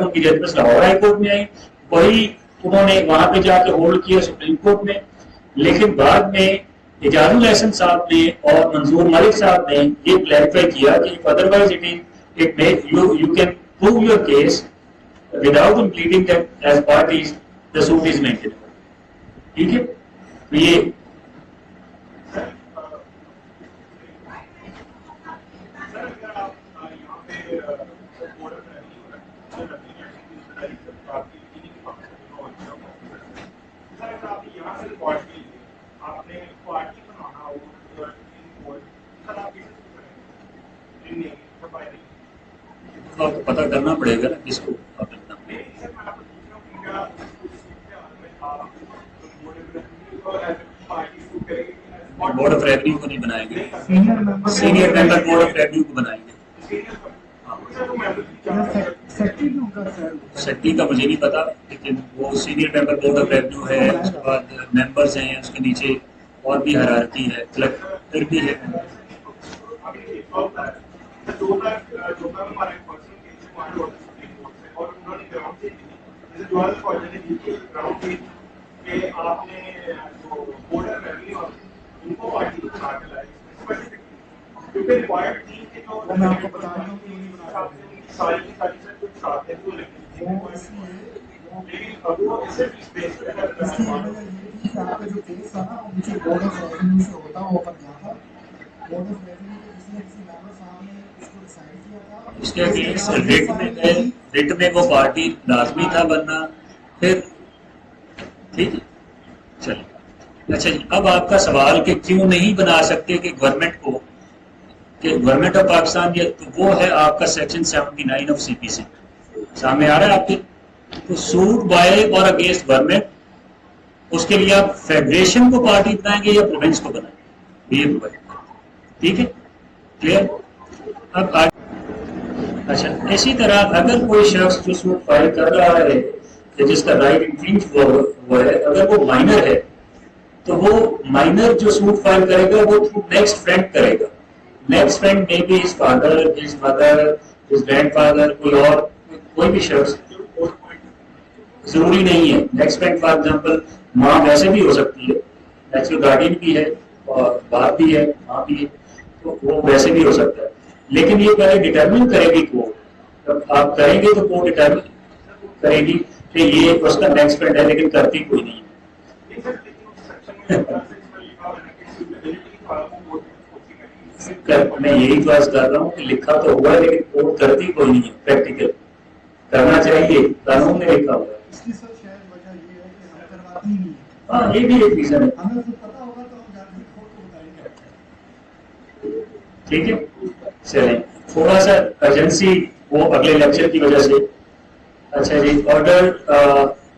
کی ججمنٹس لاہور ہائی کورٹ میں آئی, وہی انہوں نے وہاں پہ جا کے ہولڈ کیا سپریم کورٹ میں. لیکن بعد میں اعجاز الحسن صاحب نے اور منظور ملک صاحب نے یہ کلیریفائی کیا کہ otherwise you can prove your case without completing that as parties, the suit is maintainable. ٹھیک ہے, یہ آپ کو پتہ کرنا پڑے گا نا کس کو. بورڈ آف ریونیو کو نہیں بنائیں گے, senior member board of revenue کو بنائیں گے. سیکٹری کا مجھے نہیں پتا, لیکن وہ senior member board of revenue ہے, اس کے بعد ممبرز ہیں, اس کے نیچے اور بھی ہیرارکی ہے, کلیکٹر بھی ہے. کہ آپ نے جو بورڈر ریونیو ان کو پارٹی بنا کے لائی، کیونکہ پوائنٹ 3 کے جو وہ میں آپ کو بتا دوں کہ نہیں بنا آپ نے ان کی ساری کی ساری سے کچھ آتے تو سکتے وہ اس لیے لیکن اب وہ اسے اس بیس پہ کرتا اس کی ہے. وجہ یہ تھی کہ آپ کا جو کیس تھا نا وہ مجھے بورڈ آف ریونیو سے ہوتا ہوا پر گیا تھا. بورڈ آف ریونیو کے کسی نہ کسی ممبر صاحب نے اس کو ڈیسائیڈ کیا تھا اس کے اگینسٹ ریٹ میں وہ پارٹی لازمی تھا بننا. پھر ٹھیک ہے چلیے. اچھا جی، اب آپ کا سوال کہ کیوں نہیں بنا سکتے کہ گورنمنٹ کو، کہ گورنمنٹ آف پاکستان یہ تو وہ ہے آپ کا سیکشن 79 آف سی پی سی سامنے آ رہا ہے آپ کے. تو سوٹ بائی اور اگینسٹ گورنمنٹ، اس کے لیے آپ فیڈریشن کو پارٹی بنائیں گے یا پروونس کو بنائیں گے، یہ پرووائڈ. ٹھیک ہے کلیئر. اب اچھا اسی طرح اگر کوئی شخص جو سوٹ فائل کر رہا ہے کہ جس کا رائٹ انفرنج ہوا ہے، اگر وہ مائنر ہے تو وہ مائنر جو سوٹ فائل کرے گا وہ تھرو نیکسٹ فرینڈ کرے گا. نیکسٹ فرینڈ میں بھی his father, his mother, his grand father, کوئی اور کوئی بھی شخص ضروری نہیں ہے. نیکسٹ فرینڈ فار ایگزامپل ماں ویسے بھی ہو سکتی ہے، نیچرل گارڈین بھی ہے اور باپ بھی ہے، ماں بھی ہے، تو وہ ویسے بھی ہو سکتا ہے. لیکن یہ پہلے ڈٹرمن کرے گی کورٹ. جب آپ کریں گے تو کورٹ ڈٹرمن کرے گی کہ یہ اس کا نیکسٹ فرینڈ ہے، لیکن کرتی کوئی نہیں ہے. میں یہی تو عرض کر رہا ہوں کہ لکھا تو ہوا ہے لیکن کورٹ کرتی کوئی نہیں ہے. پریکٹیکل کرنا چاہیے، قانون میں لکھا ہوا ہے. اس کی سر شاید وجہ یہ ہے کہ ہم کرواتی نہیں ہیں. ہاں یہ بھی ایک ریزن ہے. ہمیں خود پتا ہوگا تو ہم جا کے کورٹ کو بتائیں گے. ٹھیک ہے چلیں، تھوڑا سا ایجنسی وہ اگلے لیکچر کی وجہ سے. اچھا جی، آرڈر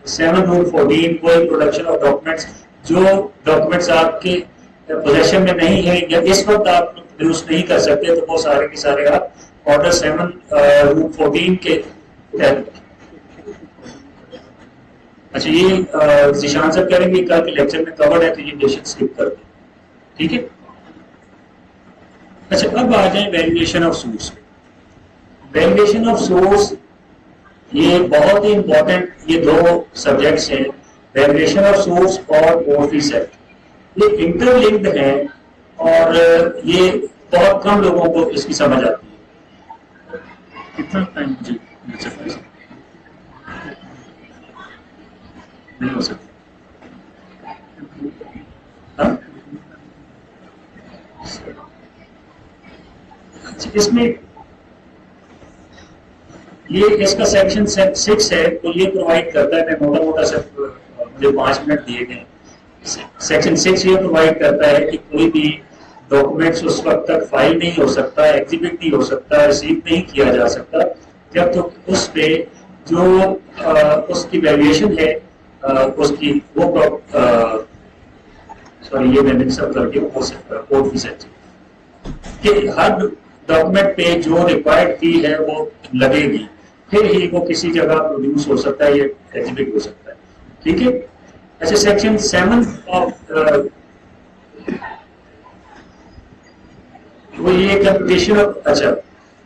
7 رول 14 کوئی پروڈکشن آف ڈاکومنٹس، جو ڈاکومنٹس آپ کے پوزیشن میں نہیں ہے یا اس وقت آپ پروڈیوس نہیں کر سکتے تو وہ سارے کے سارے آپ آرڈر 7 رول 14 کے تحت. اچھا یہ ذیشان صاحب کہہ رہے ہیں کہ کل کے لیکچر میں کورڈ ہے تو یہ بیشک اسکپ کر دیں. ٹھیک ہے. اچھا اب آ جائیں valuation of suits. Valuation of suits یہ بہت ہی امپورٹنٹ یہ دو سبجیکٹس ہیں، ویلیویشن آف سورس اور کورٹ فیس ایکٹ. یہ انٹر لنکڈ ہیں اور یہ بہت کم لوگوں کو اس کی سمجھ آتی ہے. کتنا ٹائم جی نہیں ہو سکتا. اس میں یہ اس کا سیکشن 6 ہے تو یہ پرووائڈ کرتا ہے، میں موٹا موٹا سب مجھے 5 منٹ دیے گئے. سیکشن 6 یہ پرووائڈ کرتا ہے کہ کوئی بھی ڈاکومنٹس اس وقت تک فائل نہیں ہو سکتا، ایگزیبٹ نہیں ہو سکتا، ریسیو نہیں کیا جا سکتا جب تک اس پہ جو اس کی ویلیویشن ہے اس کی وہ سوری یہ میں مکس اپ کر کے ہو سکتا ہے کورٹ فیس ایکٹ کہ ہر ڈاکومنٹ پہ جو ریکوائرڈ فی ہے وہ لگے گی، پھر ہی وہ کسی جگہ پروڈیوس ہو سکتا ہے یا ایگزیبٹ ہو سکتا ہے. ٹھیک ہے. اچھا سیکشن 7 آف وہ یہ کمپٹیشن آف. اچھا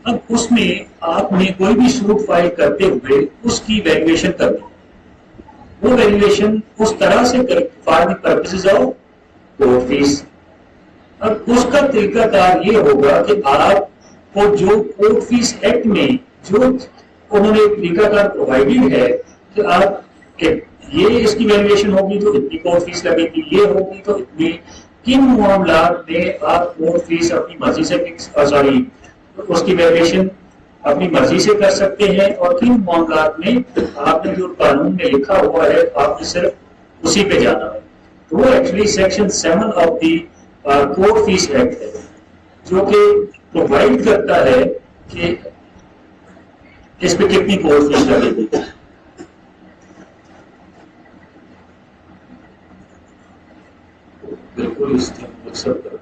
اب اس میں آپ نے کوئی بھی سوٹ فائل کرتے ہوئے اس کی ویلیویشن کرنی، وہ ویلیویشن اس طرح سے for the purposes of court fee. اب اس کا طریقہ کار یہ ہوگا کہ آپ کو جو کورٹ فیس ایکٹ میں جو انہوں نے طریقہ کار پرووائڈیڈ ہے کہ آپ یہ اس کی ویلیویشن ہوگی تو اتنی کورٹ فیس لگے گی، یہ ہوگی تو اتنی. کن معاملات میں آپ کورٹ فیس اپنی مرضی سے سوری اس کی ویلیویشن اپنی مرضی سے کر سکتے ہیں، اور کن معاملات میں آپ نے جو قانون میں لکھا ہوا ہے آپ نے صرف اسی پہ جانا ہے. تو وہ actually section 7 of the court fee act ہے جو کہ پرووائڈ کرتا ہے کہ اس پہ کتنی کورٹ فیس لگے گی. بالکل اس کا مقصد کر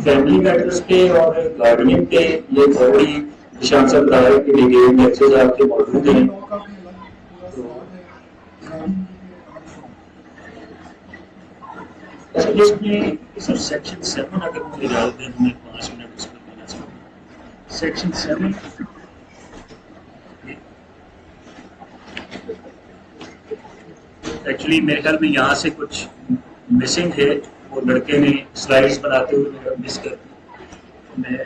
فیملی میٹرز پہ اور گارڈننگ پہ یہ تھوڑی نشان صاحب بتا رہے کہ ڈیٹیل لیکچرز آپ کے موجود ہیں. لا کا بھی الگ پورا سوال ہے, زمین کے لیے الگ شو. اچھا اس میں سر سیکشن 7 اگر مجھے اجازت دیں تو میں 5 منٹ اس پر دینا چاہوں گا. سیکشن 7 ایکچولی میرے خیال میں یہاں سے کچھ مسنگ ہے, وہ لڑکے نے سلائڈس بناتے ہوئے میرا مس کر دیا. میں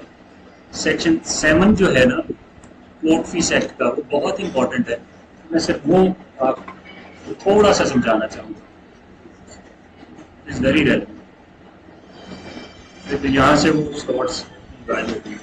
سیکشن 7 جو ہے نا کورٹ فیس ایکٹ کا, وہ بہت امپورٹنٹ ہے. میں صرف وہ آپ کو تھوڑا سا سمجھانا چاہوں گا. It's very relevant. یہاں سے وہ سلوٹس غائب ہوتی ہیں.